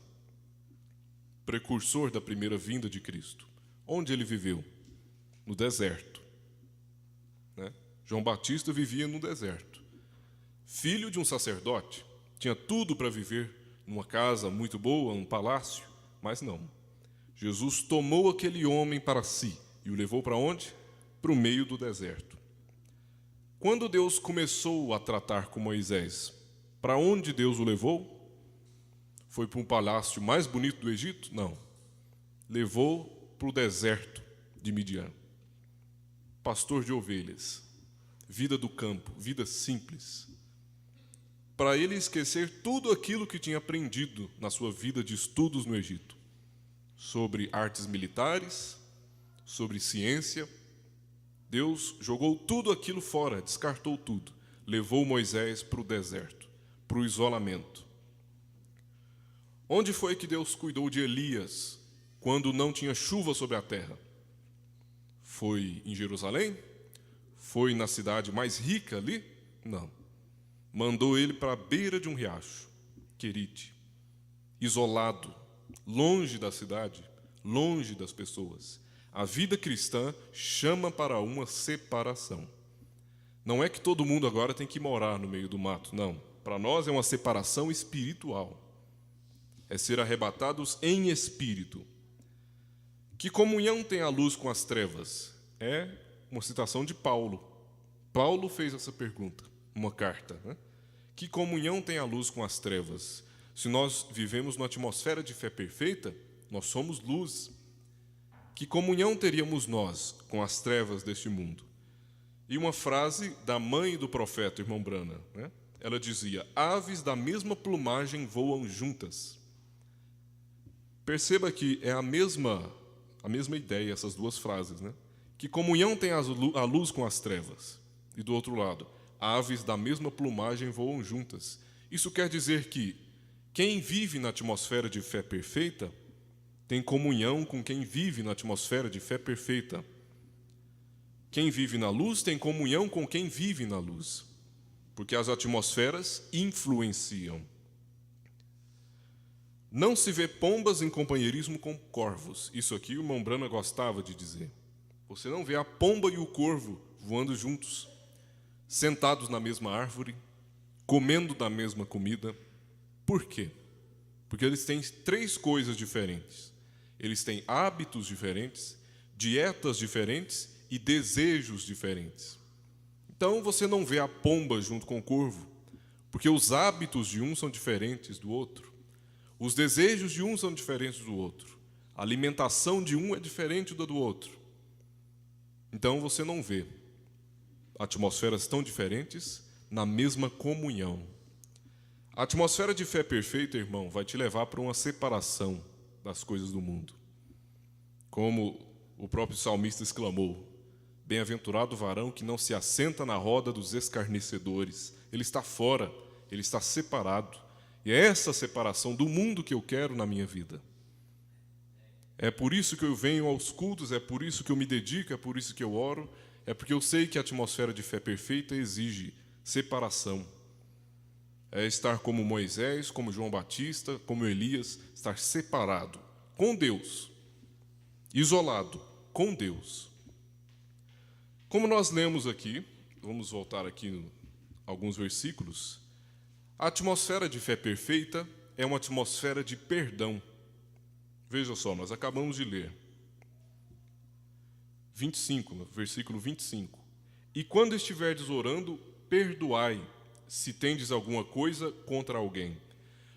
Precursor da primeira vinda de Cristo. Onde ele viveu? No deserto. João Batista vivia no deserto. Filho de um sacerdote, tinha tudo para viver numa casa muito boa, num palácio, Mas não. Jesus tomou aquele homem para si e o levou para onde? Para o meio do deserto. Quando Deus começou a tratar com Moisés, para onde Deus o levou? Foi para um palácio mais bonito do Egito? Não. Levou para o deserto de Midian. Pastor de ovelhas, vida do campo, vida simples. Para ele esquecer tudo aquilo que tinha aprendido na sua vida de estudos no Egito, sobre artes militares, sobre ciência. Deus jogou tudo aquilo fora, descartou tudo, levou Moisés para o deserto, para o isolamento. Onde foi que Deus cuidou de Elias quando não tinha chuva sobre a terra? Foi em Jerusalém? Foi na cidade mais rica ali? Não. Mandou ele para a beira de um riacho, Querite, isolado, longe da cidade, longe das pessoas. A vida cristã chama para uma separação. Não é que todo mundo agora tem que morar no meio do mato, não. Para nós é uma separação espiritual. É ser arrebatados em espírito. Que comunhão tem a luz com as trevas? É uma citação de Paulo. Paulo fez essa pergunta, uma carta, né? Que comunhão tem a luz com as trevas? Se nós vivemos numa atmosfera de fé perfeita, nós somos luz. Que comunhão teríamos nós com as trevas deste mundo? E uma frase da mãe do profeta, irmão Brana, né? Ela dizia: aves da mesma plumagem voam juntas. Perceba que é a mesma ideia, essas duas frases, né? Que comunhão tem a luz com as trevas? E do outro lado, aves da mesma plumagem voam juntas. Isso quer dizer que quem vive na atmosfera de fé perfeita tem comunhão com quem vive na atmosfera de fé perfeita. Quem vive na luz tem comunhão com quem vive na luz, porque as atmosferas influenciam. Não se vê pombas em companheirismo com corvos. Isso aqui o irmão Brana gostava de dizer. Você não vê a pomba e o corvo voando juntos, sentados na mesma árvore, comendo da mesma comida. Por quê? Porque eles têm três coisas diferentes. Eles têm hábitos diferentes, dietas diferentes e desejos diferentes. Então você não vê a pomba junto com o corvo, porque os hábitos de um são diferentes do outro. Os desejos de um são diferentes do outro. A alimentação de um é diferente da do outro. Então você não vê atmosferas tão diferentes na mesma comunhão. A atmosfera de fé perfeita, irmão, vai te levar para uma separação das coisas do mundo. Como o próprio salmista exclamou: bem-aventurado o varão que não se assenta na roda dos escarnecedores. Ele está fora, ele está separado. E é essa separação do mundo que eu quero na minha vida. É por isso que eu venho aos cultos, é por isso que eu me dedico, é por isso que eu oro, é porque eu sei que a atmosfera de fé perfeita exige separação. É estar como Moisés, como João Batista, como Elias, estar separado com Deus, isolado com Deus. Como nós lemos aqui, vamos voltar aqui alguns versículos. A atmosfera de fé perfeita é uma atmosfera de perdão. Veja só, nós acabamos de ler. 25, versículo 25. E quando estiverdes orando, perdoai, se tendes alguma coisa contra alguém,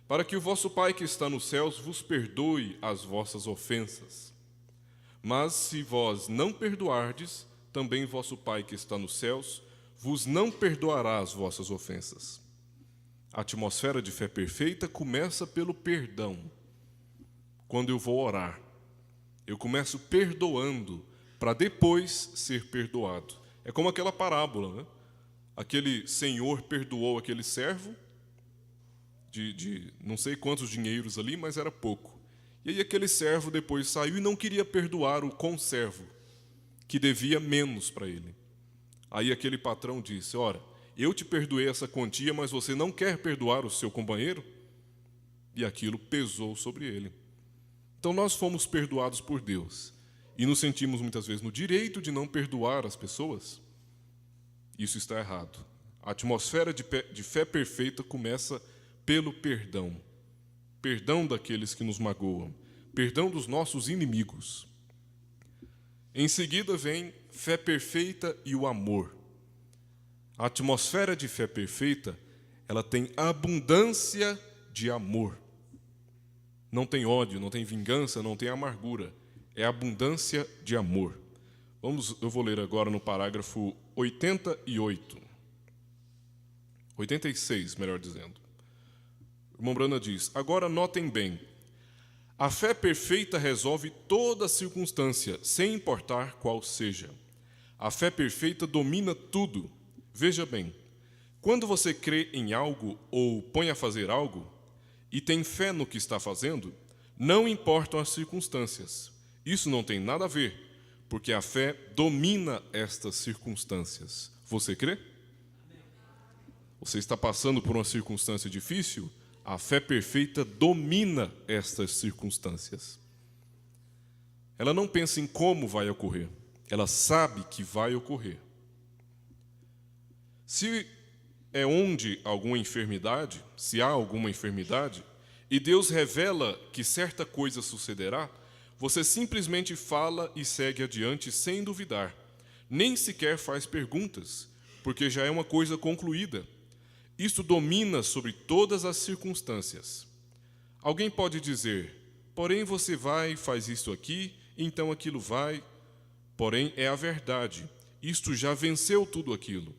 para que o vosso Pai que está nos céus vos perdoe as vossas ofensas. Mas se vós não perdoardes, também vosso Pai que está nos céus vos não perdoará as vossas ofensas. A atmosfera de fé perfeita começa pelo perdão. Quando eu vou orar, eu começo perdoando para depois ser perdoado. É como aquela parábola, né? Aquele senhor perdoou aquele servo de não sei quantos dinheiros ali, mas era pouco. E aí aquele servo depois saiu e não queria perdoar o conservo, que devia menos para ele. Aí aquele patrão disse: ora, eu te perdoei essa quantia, mas você não quer perdoar o seu companheiro? E aquilo pesou sobre ele. Então nós fomos perdoados por Deus e nos sentimos muitas vezes no direito de não perdoar as pessoas. Isso está errado. A atmosfera de fé perfeita começa pelo perdão. Perdão daqueles que nos magoam. perdão dos nossos inimigos. Em seguida vem fé perfeita e o amor. A atmosfera de fé perfeita, ela tem abundância de amor. Não tem ódio, não tem vingança, não tem amargura. É abundância de amor. Eu vou ler agora no parágrafo 86, melhor dizendo. O irmão Brana diz: agora notem bem, a fé perfeita resolve toda circunstância, sem importar qual seja. A fé perfeita domina tudo. Veja bem, quando você crê em algo ou põe a fazer algo, e tem fé no que está fazendo, não importam as circunstâncias. Isso não tem nada a ver, porque a fé domina estas circunstâncias. Você crê? Você está passando por uma circunstância difícil? A fé perfeita domina estas circunstâncias. Ela não pensa em como vai ocorrer, ela sabe que vai ocorrer. Se é onde alguma enfermidade, se há alguma enfermidade, e Deus revela que certa coisa sucederá, você simplesmente fala e segue adiante sem duvidar. Nem sequer faz perguntas, porque já é uma coisa concluída. Isto domina sobre todas as circunstâncias. Alguém pode dizer, porém você vai e faz isto aqui, então aquilo vai. Porém é a verdade, isto já venceu tudo aquilo.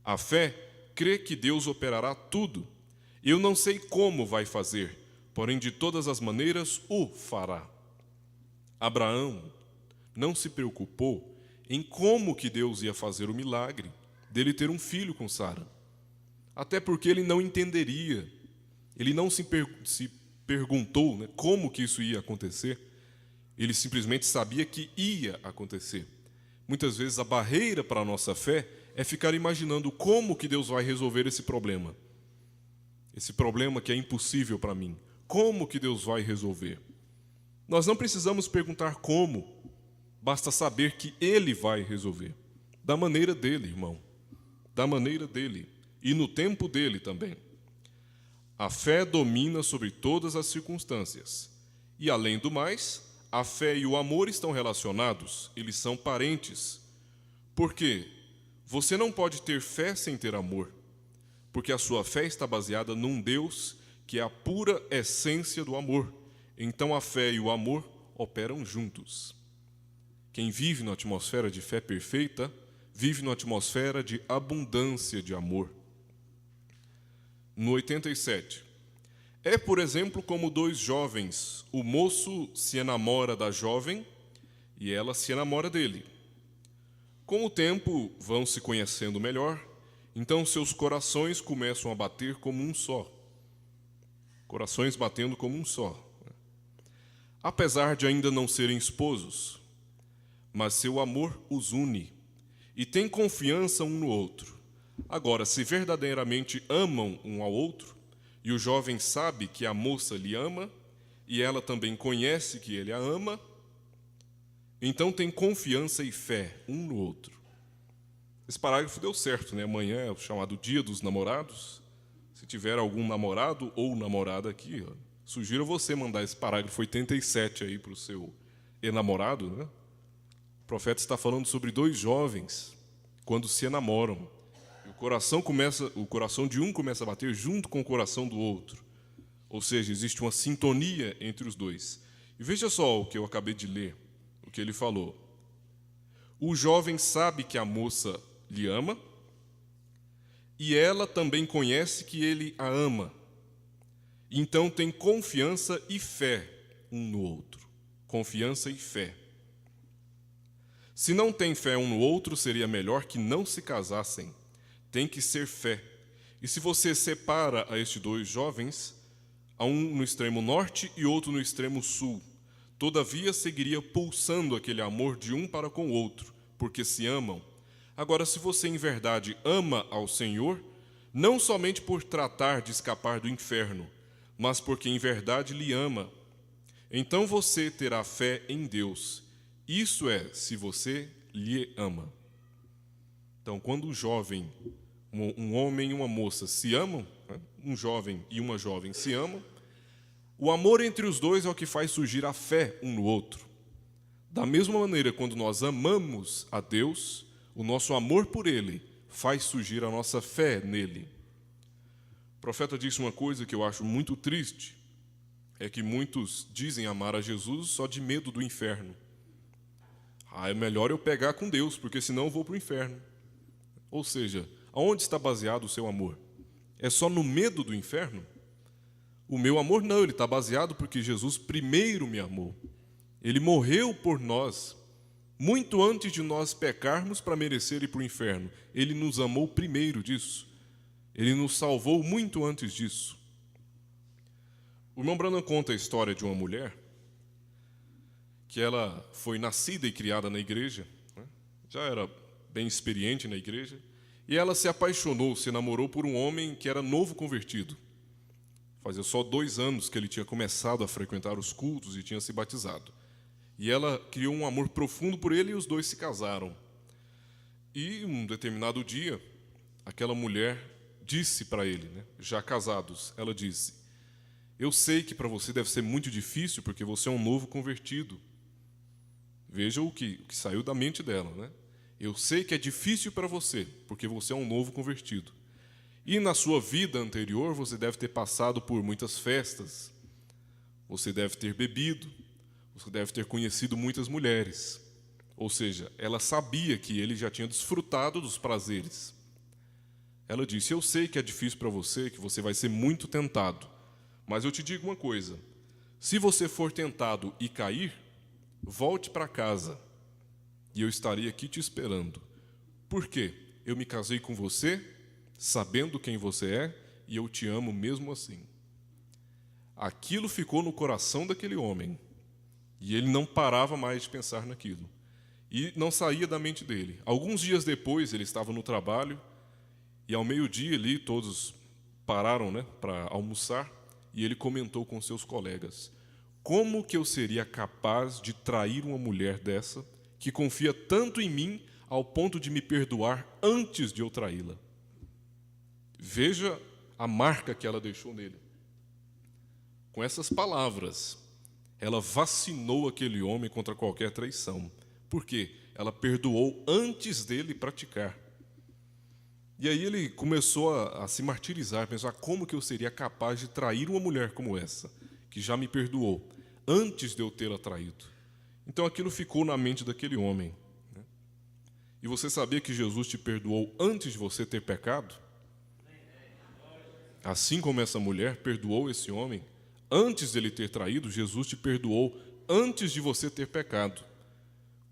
A fé crê que Deus operará tudo. Eu não sei como vai fazer, porém de todas as maneiras o fará. Abraão não se preocupou em como que Deus ia fazer o milagre dele ter um filho com Sara. Até porque ele não entenderia, ele não se perguntou, né, como que isso ia acontecer. Ele simplesmente sabia que ia acontecer. Muitas vezes a barreira para a nossa fé é ficar imaginando como que Deus vai resolver esse problema. Esse problema que é impossível para mim. Como que Deus vai resolver? Nós não precisamos perguntar como, basta saber que Ele vai resolver. Da maneira dele, irmão. Da maneira dele. E no tempo dele também. A fé domina sobre todas as circunstâncias. E, além do mais, a fé e o amor estão relacionados, eles são parentes. Por quê? Você não pode ter fé sem ter amor, porque a sua fé está baseada num Deus que é a pura essência do amor. Então a fé e o amor operam juntos. Quem vive na atmosfera de fé perfeita, vive na atmosfera de abundância de amor. No 87, é, por exemplo, como dois jovens. O moço se enamora da jovem e ela se enamora dele. Com o tempo, vão se conhecendo melhor, então seus corações começam a bater como um só. Corações batendo como um só. Apesar de ainda não serem esposos, mas seu amor os une e têm confiança um no outro. Agora, se verdadeiramente amam um ao outro, e o jovem sabe que a moça lhe ama, e ela também conhece que ele a ama, então tem confiança e fé um no outro. Esse parágrafo deu certo, né? Amanhã é o chamado Dia dos Namorados. Se tiver algum namorado ou namorada aqui, sugiro você mandar esse parágrafo 87 aí para o seu enamorado, né? O profeta está falando sobre dois jovens quando se enamoram. O coração de um começa a bater junto com o coração do outro. Ou seja, existe uma sintonia entre os dois. E veja só o que eu acabei de ler, o que ele falou. O jovem sabe que a moça lhe ama, e ela também conhece que ele a ama. Então tem confiança e fé um no outro. Confiança e fé. Se não tem fé um no outro, seria melhor que não se casassem. Tem que ser fé. E se você separa a estes dois jovens, há um no extremo norte e outro no extremo sul, todavia seguiria pulsando aquele amor de um para com o outro, porque se amam. Agora, se você em verdade ama ao Senhor, não somente por tratar de escapar do inferno, mas porque em verdade lhe ama, então você terá fé em Deus. Isso é, se você lhe ama. Então, quando o jovem, um homem e uma moça se amam, um jovem e uma jovem se amam, O amor entre os dois é o que faz surgir a fé um no outro. Da mesma maneira, quando nós amamos a Deus, o nosso amor por Ele faz surgir a nossa fé nele. O profeta disse uma coisa que eu acho muito triste, é que muitos dizem amar a Jesus só de medo do inferno. É melhor eu pegar com Deus, porque senão eu vou para o inferno. Ou seja, aonde está baseado o seu amor? É só no medo do inferno? O meu amor não, ele está baseado porque Jesus primeiro me amou. Ele morreu por nós, muito antes de nós pecarmos para merecer ir para o inferno. Ele nos amou primeiro disso. Ele nos salvou muito antes disso. O irmão Branham conta a história de uma mulher que ela foi nascida e criada na igreja, né? Já era bem experiente na igreja, e ela se apaixonou, se namorou por um homem que era novo convertido. Fazia só 2 anos que ele tinha começado a frequentar os cultos e tinha se batizado. E ela criou um amor profundo por ele e os dois se casaram. E um determinado dia, aquela mulher disse para ele, né, já casados, ela disse: eu sei que para você deve ser muito difícil porque você é um novo convertido. Veja o que saiu da mente dela, né? Eu sei que é difícil para você porque você é um novo convertido. E na sua vida anterior você deve ter passado por muitas festas, você deve ter bebido, você deve ter conhecido muitas mulheres. Ou seja, ela sabia que ele já tinha desfrutado dos prazeres. Ela disse: eu sei que é difícil para você, que você vai ser muito tentado, mas eu te digo uma coisa: se você for tentado e cair, volte para casa e eu estarei aqui te esperando. Por quê? Eu me casei com você, sabendo quem você é, e eu te amo mesmo assim. Aquilo ficou no coração daquele homem, e ele não parava mais de pensar naquilo. E não saía da mente dele. Alguns dias depois, ele estava no trabalho, e ao meio-dia ali, todos pararam, né, para almoçar, e ele comentou com seus colegas: como que eu seria capaz de trair uma mulher dessa, que confia tanto em mim, ao ponto de me perdoar antes de eu traí-la? Veja a marca que ela deixou nele. Com essas palavras, ela vacinou aquele homem contra qualquer traição. Por quê? Ela perdoou antes dele praticar. E aí ele começou a se martirizar, pensar: como que eu seria capaz de trair uma mulher como essa, que já me perdoou, antes de eu tê-la traído? Então aquilo ficou na mente daquele homem, né? E você sabia que Jesus te perdoou antes de você ter pecado? Assim como essa mulher perdoou esse homem, antes dele ter traído, Jesus te perdoou antes de você ter pecado.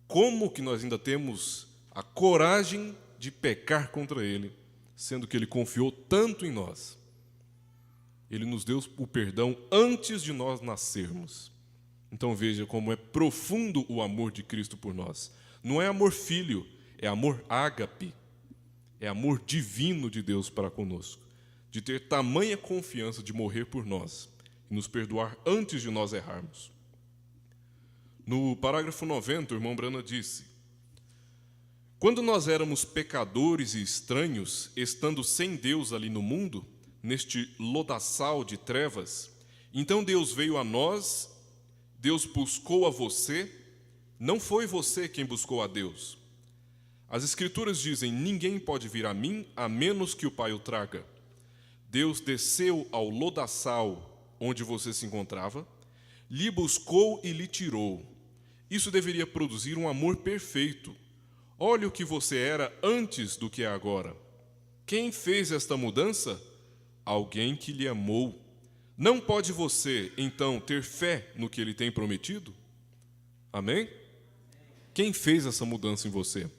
Como que nós ainda temos a coragem de pecar contra ele, sendo que ele confiou tanto em nós? Ele nos deu o perdão antes de nós nascermos. Então veja como é profundo o amor de Cristo por nós. Não é amor filho, é amor ágape, é amor divino de Deus para conosco, de ter tamanha confiança de morrer por nós e nos perdoar antes de nós errarmos. No parágrafo 90, o irmão Branham disse: quando nós éramos pecadores e estranhos, estando sem Deus ali no mundo, neste lodaçal de trevas, então Deus veio a nós, Deus buscou a você, não foi você quem buscou a Deus. As Escrituras dizem: ninguém pode vir a mim, a menos que o Pai o traga. Deus desceu ao lodaçal onde você se encontrava, lhe buscou e lhe tirou. Isso deveria produzir um amor perfeito. Olha o que você era antes do que é agora. Quem fez esta mudança? Alguém que lhe amou. Não pode você, então, ter fé no que ele tem prometido? Amém? Quem fez essa mudança em você?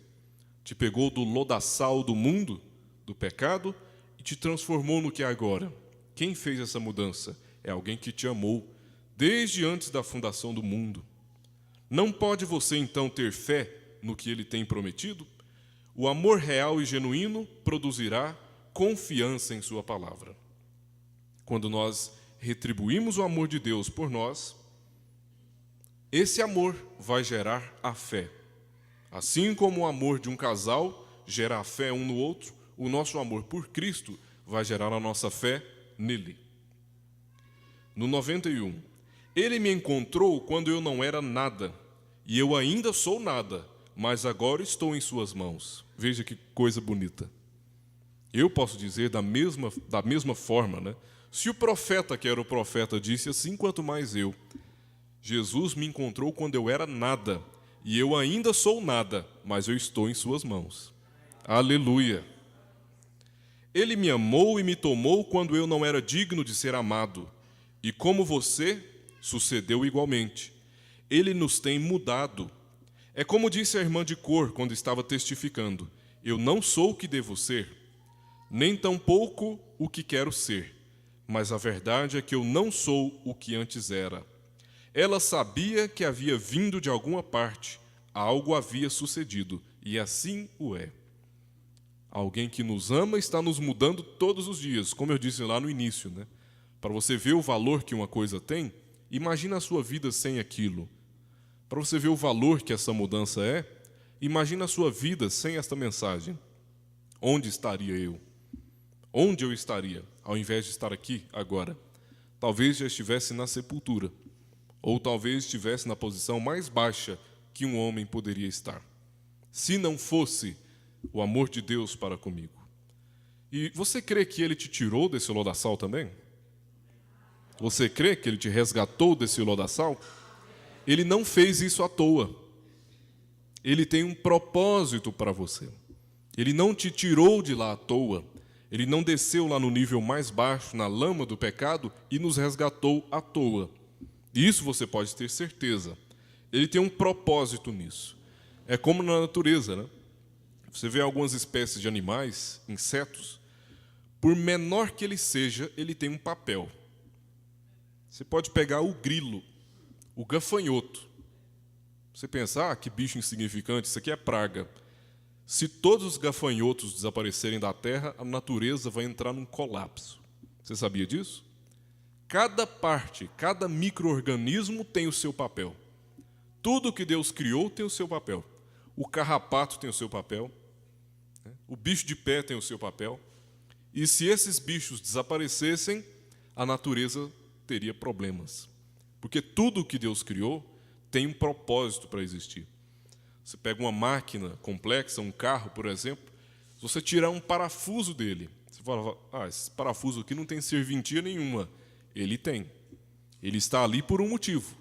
Te pegou do lodaçal do mundo, do pecado, e te transformou no que é agora. Quem fez essa mudança? É alguém que te amou, desde antes da fundação do mundo. Não pode você, então, ter fé no que ele tem prometido? O amor real e genuíno produzirá confiança em sua palavra. Quando nós retribuímos o amor de Deus por nós, esse amor vai gerar a fé. Assim como o amor de um casal gera a fé um no outro, o nosso amor por Cristo vai gerar a nossa fé nele. No 91. Ele me encontrou quando eu não era nada, e eu ainda sou nada, mas agora estou em suas mãos. Veja que coisa bonita. Eu posso dizer da mesma forma, né? Se o profeta que era o profeta disse assim, quanto mais eu. Jesus me encontrou quando eu era nada, e eu ainda sou nada, mas eu estou em suas mãos. Aleluia. Ele me amou e me tomou quando eu não era digno de ser amado. E como você, sucedeu igualmente. Ele nos tem mudado. É como disse a irmã de cor quando estava testificando: eu não sou o que devo ser, nem tampouco o que quero ser, mas a verdade é que eu não sou o que antes era. Ela sabia que havia vindo de alguma parte, algo havia sucedido, e assim o é. Alguém que nos ama está nos mudando todos os dias, como eu disse lá no início, né? Para você ver o valor que uma coisa tem, imagina a sua vida sem aquilo. Para você ver o valor que essa mudança é, imagina a sua vida sem esta mensagem. Onde estaria eu? Onde eu estaria, ao invés de estar aqui, agora? Talvez já estivesse na sepultura, ou talvez estivesse na posição mais baixa que um homem poderia estar, se não fosse o amor de Deus para comigo. E você crê que Ele te tirou desse lodaçal também? Você crê que Ele te resgatou desse lodaçal? Ele não fez isso à toa. Ele tem um propósito para você. Ele não te tirou de lá à toa. Ele não desceu lá no nível mais baixo, na lama do pecado, e nos resgatou à toa. E isso você pode ter certeza. Ele tem um propósito nisso. É como na natureza, né? Você vê algumas espécies de animais, insetos, por menor que ele seja, ele tem um papel. Você pode pegar o grilo, o gafanhoto. Você pensa, que bicho insignificante, isso aqui é praga. Se todos os gafanhotos desaparecerem da terra, a natureza vai entrar num colapso. Você sabia disso? Cada parte, cada micro-organismo tem o seu papel. Tudo que Deus criou tem o seu papel. O carrapato tem o seu papel. O bicho de pé tem o seu papel. E se esses bichos desaparecessem, a natureza teria problemas. Porque tudo que Deus criou tem um propósito para existir. Você pega uma máquina complexa, um carro, por exemplo, se você tirar um parafuso dele, você fala, esse parafuso aqui não tem serventia nenhuma. Ele tem. Ele está ali por um motivo.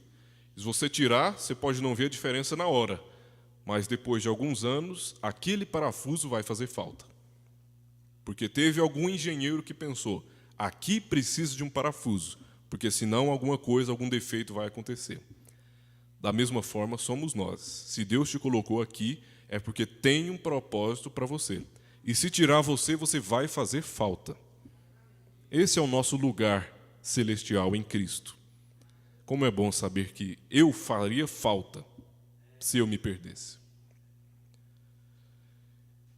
Se você tirar, você pode não ver a diferença na hora, mas depois de alguns anos, aquele parafuso vai fazer falta. Porque teve algum engenheiro que pensou, aqui precisa de um parafuso, porque senão alguma coisa, algum defeito vai acontecer. Da mesma forma, somos nós. Se Deus te colocou aqui, é porque tem um propósito para você. E se tirar você, você vai fazer falta. Esse é o nosso lugar celestial em Cristo. Como é bom saber que eu faria falta se eu me perdesse.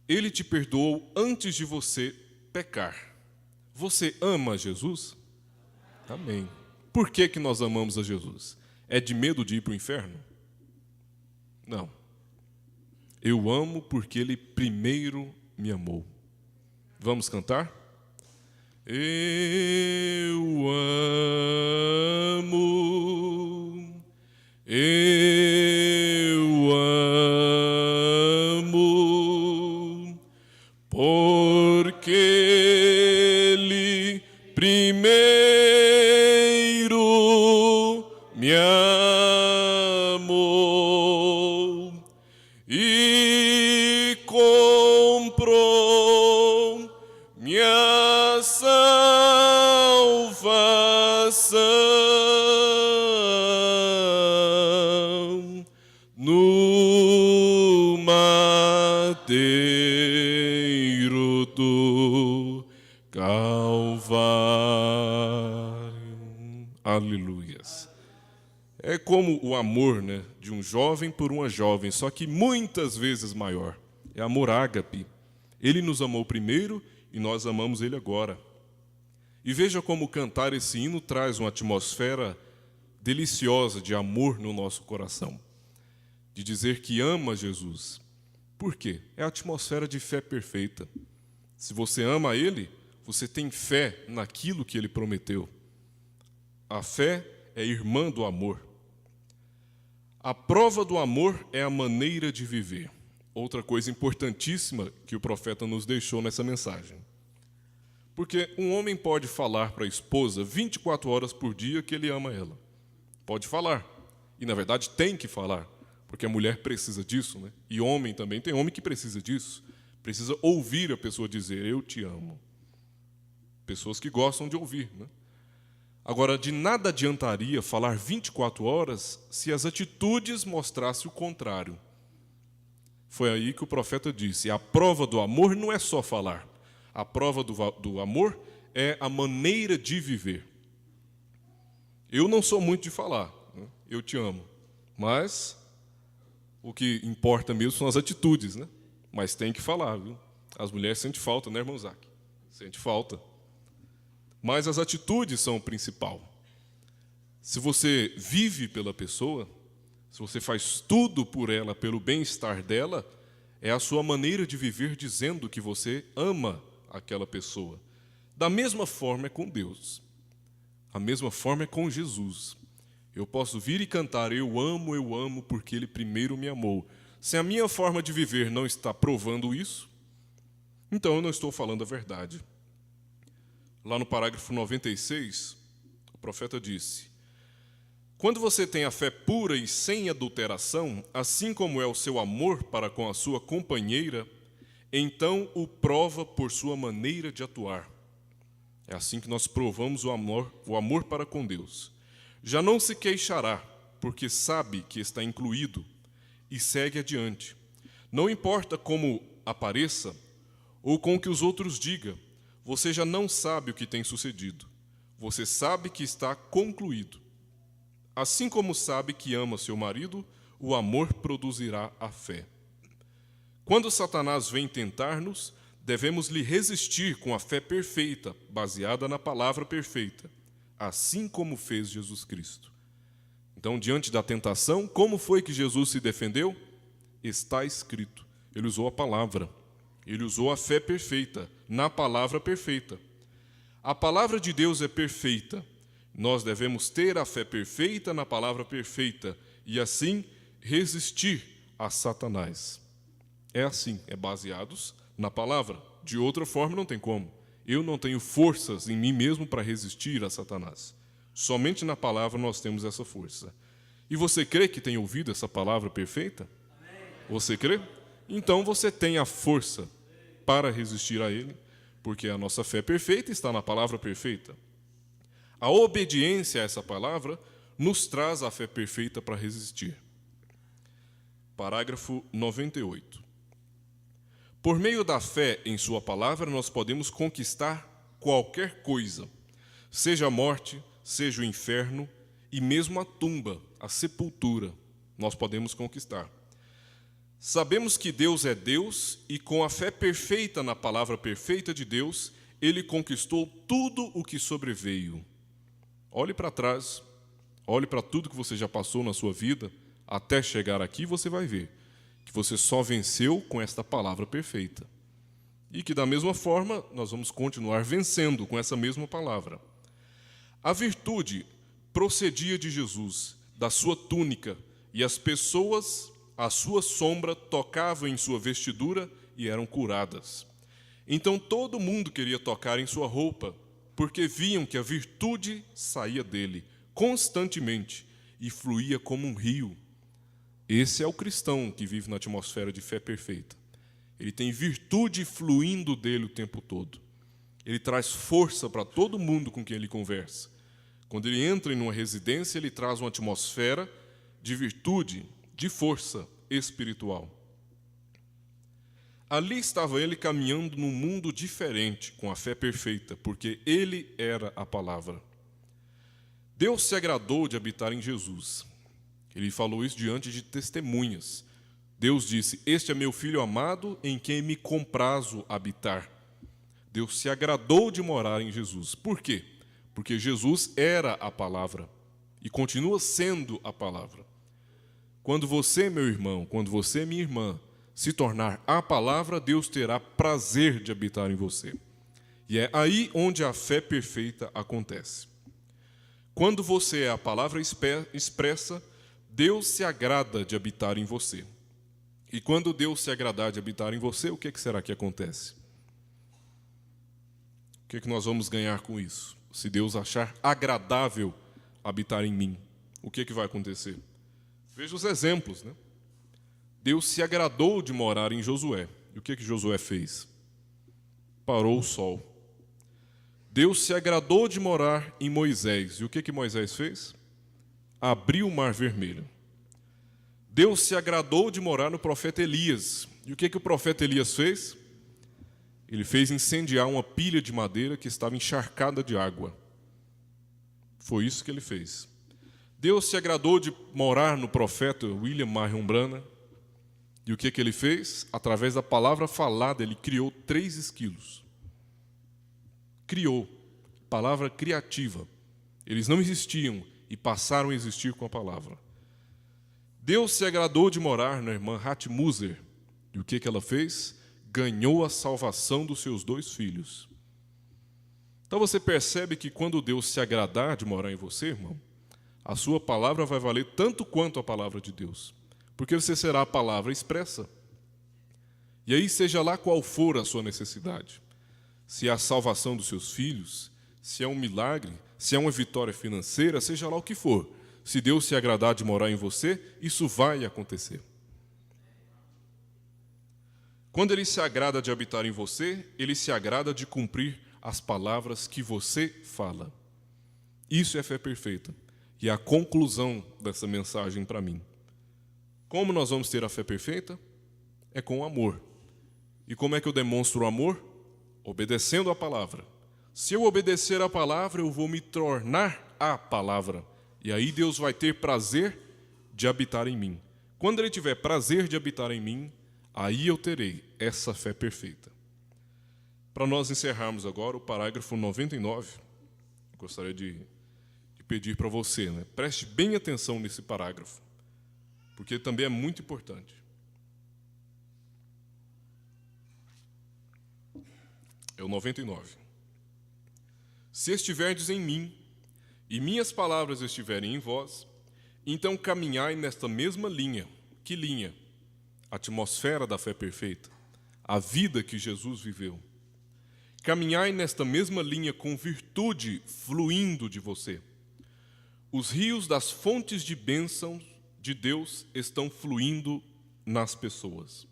Ele te perdoou antes de você pecar. Você ama Jesus? Amém. Por que nós amamos a Jesus? É de medo de ir para o inferno? Não. Eu amo porque Ele primeiro me amou. Vamos cantar? Eu amo, porque Ele primeiro me amou e comprou minha salvação no madeiro do Calvário. Aleluias. É como o amor, né, de um jovem por uma jovem, só que muitas vezes maior. É amor ágape. Ele nos amou primeiro e nós amamos Ele agora. E veja como cantar esse hino traz uma atmosfera deliciosa de amor no nosso coração. De dizer que ama Jesus. Por quê? É a atmosfera de fé perfeita. Se você ama Ele, você tem fé naquilo que Ele prometeu. A fé é irmã do amor. A prova do amor é a maneira de viver. Outra coisa importantíssima que o profeta nos deixou nessa mensagem. Porque um homem pode falar para a esposa 24 horas por dia que ele ama ela. Pode falar. E, na verdade, tem que falar. Porque a mulher precisa disso, né? E homem também. Tem homem que precisa disso. Precisa ouvir a pessoa dizer, eu te amo. Pessoas que gostam de ouvir, né? Agora, de nada adiantaria falar 24 horas se as atitudes mostrassem o contrário. Foi aí que o profeta disse, a prova do amor não é só falar. A prova do amor é a maneira de viver. Eu não sou muito de falar, né? Eu te amo. Mas o que importa mesmo são as atitudes, né? Mas tem que falar, viu? As mulheres sentem falta, né, irmão Zac? Sente falta. Mas as atitudes são o principal. Se você vive pela pessoa, se você faz tudo por ela, pelo bem-estar dela, é a sua maneira de viver dizendo que você ama aquela pessoa. Da mesma forma é com Deus. A mesma forma é com Jesus. Eu posso vir e cantar, eu amo, porque Ele primeiro me amou. Se a minha forma de viver não está provando isso, então eu não estou falando a verdade. Lá no parágrafo 96, o profeta disse, quando você tem a fé pura e sem adulteração, assim como é o seu amor para com a sua companheira, então o prova por sua maneira de atuar. É assim que nós provamos o amor para com Deus. Já não se queixará, porque sabe que está incluído, e segue adiante. Não importa como apareça, ou com o que os outros digam, você já não sabe o que tem sucedido. Você sabe que está concluído. Assim como sabe que ama seu marido, o amor produzirá a fé. Quando Satanás vem tentar-nos, devemos lhe resistir com a fé perfeita, baseada na palavra perfeita, assim como fez Jesus Cristo. Então, diante da tentação, como foi que Jesus se defendeu? Está escrito. Ele usou a palavra. Ele usou a fé perfeita, na palavra perfeita. A palavra de Deus é perfeita. Nós devemos ter a fé perfeita na palavra perfeita e, assim, resistir a Satanás. É assim, é baseados na palavra. De outra forma, não tem como. Eu não tenho forças em mim mesmo para resistir a Satanás. Somente na palavra nós temos essa força. E você crê que tem ouvido essa palavra perfeita? Você crê? Então você tem a força para resistir a ele, porque a nossa fé perfeita está na palavra perfeita. A obediência a essa palavra nos traz a fé perfeita para resistir. Parágrafo 98. Por meio da fé em sua palavra, nós podemos conquistar qualquer coisa, seja a morte, seja o inferno e mesmo a tumba, a sepultura, nós podemos conquistar. Sabemos que Deus é Deus e com a fé perfeita na palavra perfeita de Deus, Ele conquistou tudo o que sobreveio. Olhe para trás, olhe para tudo que você já passou na sua vida, até chegar aqui você vai ver que você só venceu com esta palavra perfeita. E que da mesma forma nós vamos continuar vencendo com essa mesma palavra. A virtude procedia de Jesus, da sua túnica, e as pessoas, à sua sombra, tocavam em sua vestidura e eram curadas. Então todo mundo queria tocar em sua roupa, porque viam que a virtude saía dele constantemente e fluía como um rio. Esse é o cristão que vive na atmosfera de fé perfeita. Ele tem virtude fluindo dele o tempo todo. Ele traz força para todo mundo com quem ele conversa. Quando ele entra em uma residência, ele traz uma atmosfera de virtude, de força espiritual. Ali estava ele caminhando num mundo diferente, com a fé perfeita, porque ele era a palavra. Deus se agradou de habitar em Jesus. Ele falou isso diante de testemunhas. Deus disse, este é meu filho amado, em quem me comprazo habitar. Deus se agradou de morar em Jesus. Por quê? Porque Jesus era a palavra e continua sendo a palavra. Quando você, meu irmão, quando você, minha irmã, se tornar a palavra, Deus terá prazer de habitar em você. E é aí onde a fé perfeita acontece. Quando você é a palavra expressa, Deus se agrada de habitar em você. E quando Deus se agradar de habitar em você, o que será que acontece? O que nós vamos ganhar com isso? Se Deus achar agradável habitar em mim, o que vai acontecer? Veja os exemplos, né? Deus se agradou de morar em Josué. E o que Josué fez? Parou o sol. Deus se agradou de morar em Moisés. E o que Moisés fez? Abriu o mar vermelho. Deus se agradou de morar no profeta Elias. E o que o profeta Elias fez? Ele fez incendiar uma pilha de madeira que estava encharcada de água. Foi isso que ele fez. Deus se agradou de morar no profeta William Marion Branham. E o que ele fez? Através da palavra falada, ele criou 3 esquilos. Criou. Palavra criativa. Eles não existiam e passaram a existir com a palavra. Deus se agradou de morar na irmã Hatmuser. E o que ela fez? Ganhou a salvação dos seus 2 filhos. Então você percebe que quando Deus se agradar de morar em você, irmão, a sua palavra vai valer tanto quanto a palavra de Deus. Porque você será a palavra expressa. E aí, seja lá qual for a sua necessidade, se é a salvação dos seus filhos, se é um milagre, se é uma vitória financeira, seja lá o que for, se Deus se agradar de morar em você, isso vai acontecer. Quando Ele se agrada de habitar em você, Ele se agrada de cumprir as palavras que você fala. Isso é fé perfeita. E é a conclusão dessa mensagem para mim. Como nós vamos ter a fé perfeita? É com amor. E como é que eu demonstro o amor? Obedecendo a palavra. Se eu obedecer a palavra, eu vou me tornar a palavra. E aí Deus vai ter prazer de habitar em mim. Quando Ele tiver prazer de habitar em mim, aí eu terei essa fé perfeita. Para nós encerrarmos agora o parágrafo 99, eu gostaria de pedir para você, né? Preste bem atenção nesse parágrafo, porque também é muito importante. É o 99. Se estiverdes em mim, e minhas palavras estiverem em vós, então caminhai nesta mesma linha. Que linha? A atmosfera da fé perfeita, a vida que Jesus viveu. Caminhai nesta mesma linha com virtude fluindo de você. Os rios das fontes de bênção de Deus estão fluindo nas pessoas.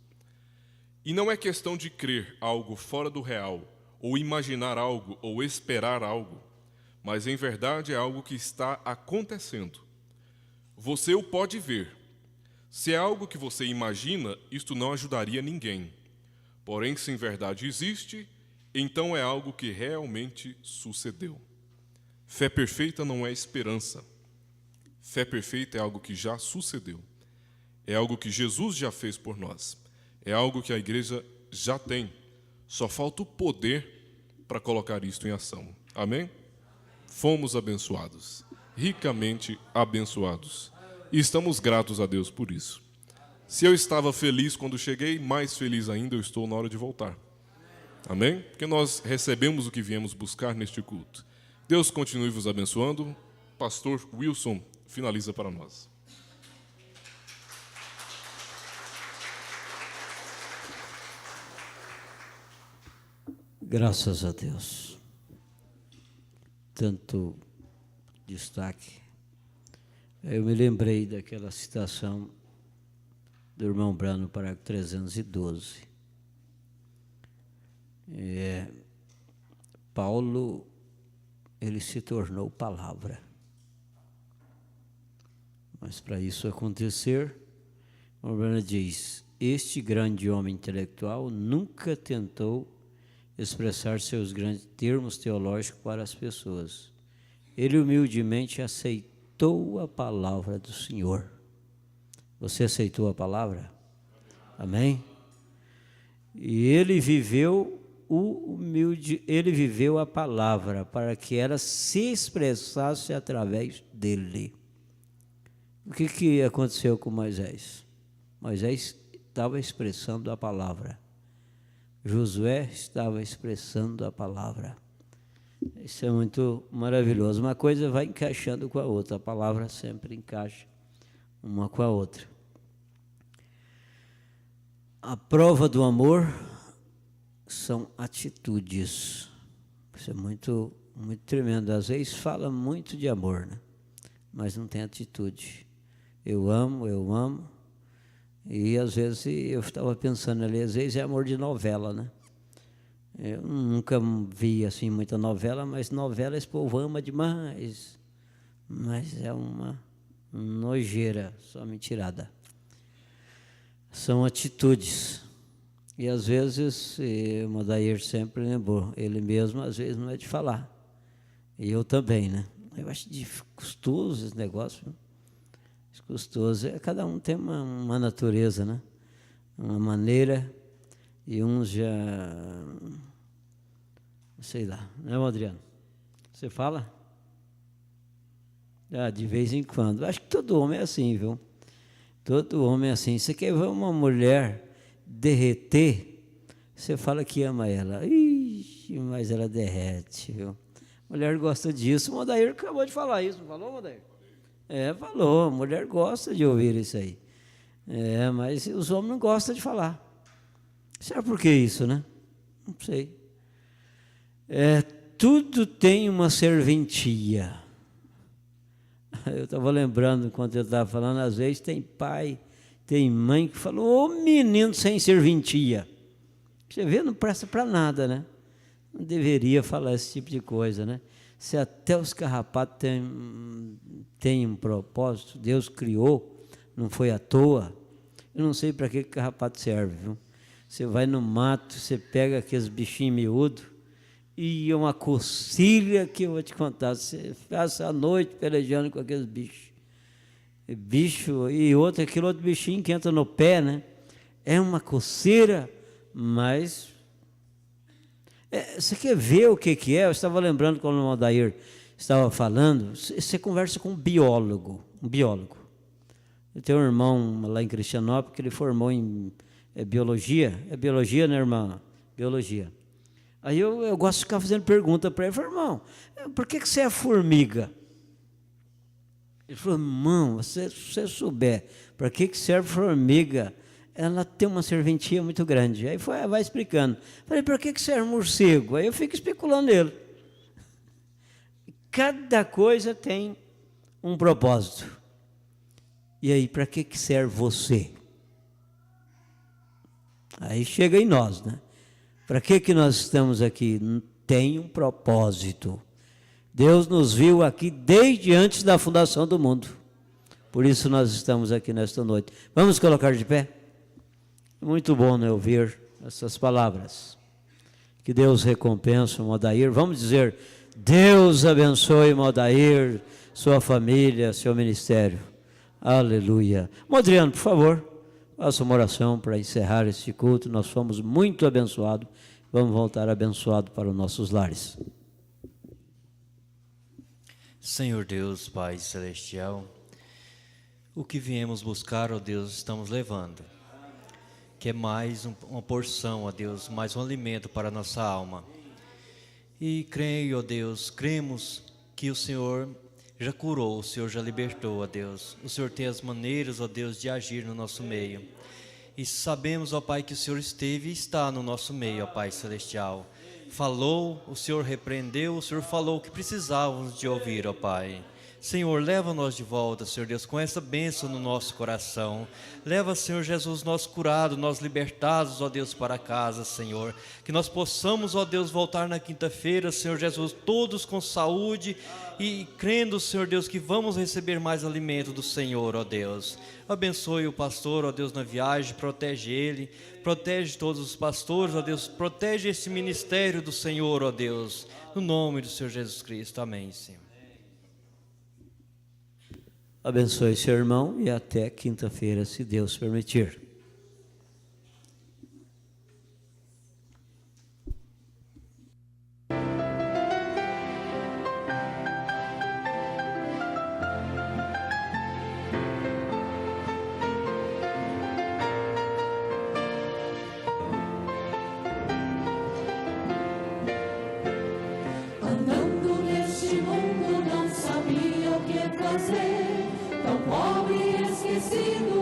E não é questão de crer algo fora do real, ou imaginar algo, ou esperar algo, mas em verdade é algo que está acontecendo. Você o pode ver. Se é algo que você imagina, isto não ajudaria ninguém. Porém, se em verdade existe, então é algo que realmente sucedeu. Fé perfeita não é esperança. Fé perfeita é algo que já sucedeu. É algo que Jesus já fez por nós. É algo que a igreja já tem. Só falta o poder para colocar isto em ação. Amém? Fomos abençoados, ricamente abençoados. E estamos gratos a Deus por isso. Se eu estava feliz quando cheguei, mais feliz ainda eu estou na hora de voltar. Amém? Porque nós recebemos o que viemos buscar neste culto. Deus continue vos abençoando. Pastor Wilson finaliza para nós. Graças a Deus. Tanto destaque. Eu me lembrei daquela citação do irmão Branham no parágrafo 312. Paulo, ele se tornou palavra. Mas para isso acontecer, o irmão Branham diz, este grande homem intelectual nunca tentou expressar seus grandes termos teológicos para as pessoas. Ele humildemente aceitou a palavra do Senhor. Você aceitou a palavra? Amém? E ele viveu ele viveu a palavra para que ela se expressasse através dele. O que aconteceu com Moisés? Moisés estava expressando a palavra. Josué estava expressando a palavra. Isso é muito maravilhoso. Uma coisa vai encaixando com a outra, a palavra sempre encaixa uma com a outra. A prova do amor são atitudes. Isso é muito, muito tremendo. Às vezes fala muito de amor, né? Mas não tem atitude. Eu amo. E às vezes eu estava pensando ali, às vezes é amor de novela, né? Eu nunca vi assim muita novela, mas novela esse povo ama demais. Mas é uma nojeira, só mentirada. São atitudes. E às vezes, o Modair sempre lembrou, ele mesmo às vezes não é de falar. E eu também, né? Eu acho custoso esse negócio. Custoso. Cada um tem uma natureza, né? Uma maneira, e uns já... sei lá, né, Adriano? Você fala? De vez em quando. Acho que todo homem é assim, viu? Todo homem é assim. Você quer ver uma mulher derreter, você fala que ama ela. Ixi, mas ela derrete, viu? Mulher gosta disso. O Modair acabou de falar isso, não falou, Modair? Falou. A mulher gosta de ouvir isso aí. Mas os homens não gostam de falar. Sabe por que isso, né? Não sei. Tudo tem uma serventia. Eu estava lembrando, enquanto eu estava falando, às vezes tem pai, tem mãe que falou, ô menino sem serventia. Você vê, não presta para nada, né? Não deveria falar esse tipo de coisa, né? Se até os carrapatos têm um propósito, Deus criou, não foi à toa, eu não sei para que carrapato serve, viu? Você vai no mato, você pega aqueles bichinhos miúdos, e uma coceira que eu vou te contar, você passa a noite pelejando com aqueles bichos. E aquele outro bichinho que entra no pé, né? É uma coceira, mas... você quer ver o que é? Eu estava lembrando quando o Modair estava falando, você conversa com um biólogo. Eu tenho um irmão lá em Cristianópolis que ele formou em biologia. É biologia, né, irmã? Biologia. Aí eu gosto de ficar fazendo pergunta para ele. Eu falei, irmão, por que você é formiga? Ele falou, irmão, se você souber para que serve formiga, ela tem uma serventia muito grande. Aí vai explicando. Eu falei, para que serve morcego? Aí eu fico especulando ele. Cada coisa tem um propósito. E aí, para que serve você? Aí chega em nós, né? Para que nós estamos aqui? Tem um propósito. Deus nos viu aqui desde antes da fundação do mundo. Por isso nós estamos aqui nesta noite. Vamos colocar de pé? Muito bom, né, ouvir essas palavras. Que Deus recompense o Modair. Vamos dizer, Deus abençoe Modair, sua família, seu ministério. Aleluia. Adriano, por favor, faça uma oração para encerrar este culto. Nós fomos muito abençoados. Vamos voltar abençoados para os nossos lares. Senhor Deus, Pai Celestial, o que viemos buscar, ó Deus, estamos levando. Que é mais uma porção, ó Deus, mais um alimento para a nossa alma. E creio, ó Deus, cremos que o Senhor já curou, o Senhor já libertou, ó Deus. O Senhor tem as maneiras, ó Deus, de agir no nosso meio. E sabemos, ó Pai, que o Senhor esteve e está no nosso meio, ó Pai Celestial. Falou, o Senhor repreendeu, o Senhor falou o que precisávamos de ouvir, ó Pai. Senhor, leva-nos de volta, Senhor Deus, com essa bênção no nosso coração. Leva, Senhor Jesus, nós curados, nós libertados, ó Deus, para casa, Senhor. Que nós possamos, ó Deus, voltar na quinta-feira, Senhor Jesus, todos com saúde e crendo, Senhor Deus, que vamos receber mais alimento do Senhor, ó Deus. Abençoe o pastor, ó Deus, na viagem, protege ele, protege todos os pastores, ó Deus, protege esse ministério do Senhor, ó Deus. No nome do Senhor Jesus Cristo, amém, Senhor. Abençoe seu irmão e até quinta-feira, se Deus permitir. Andando conhecido.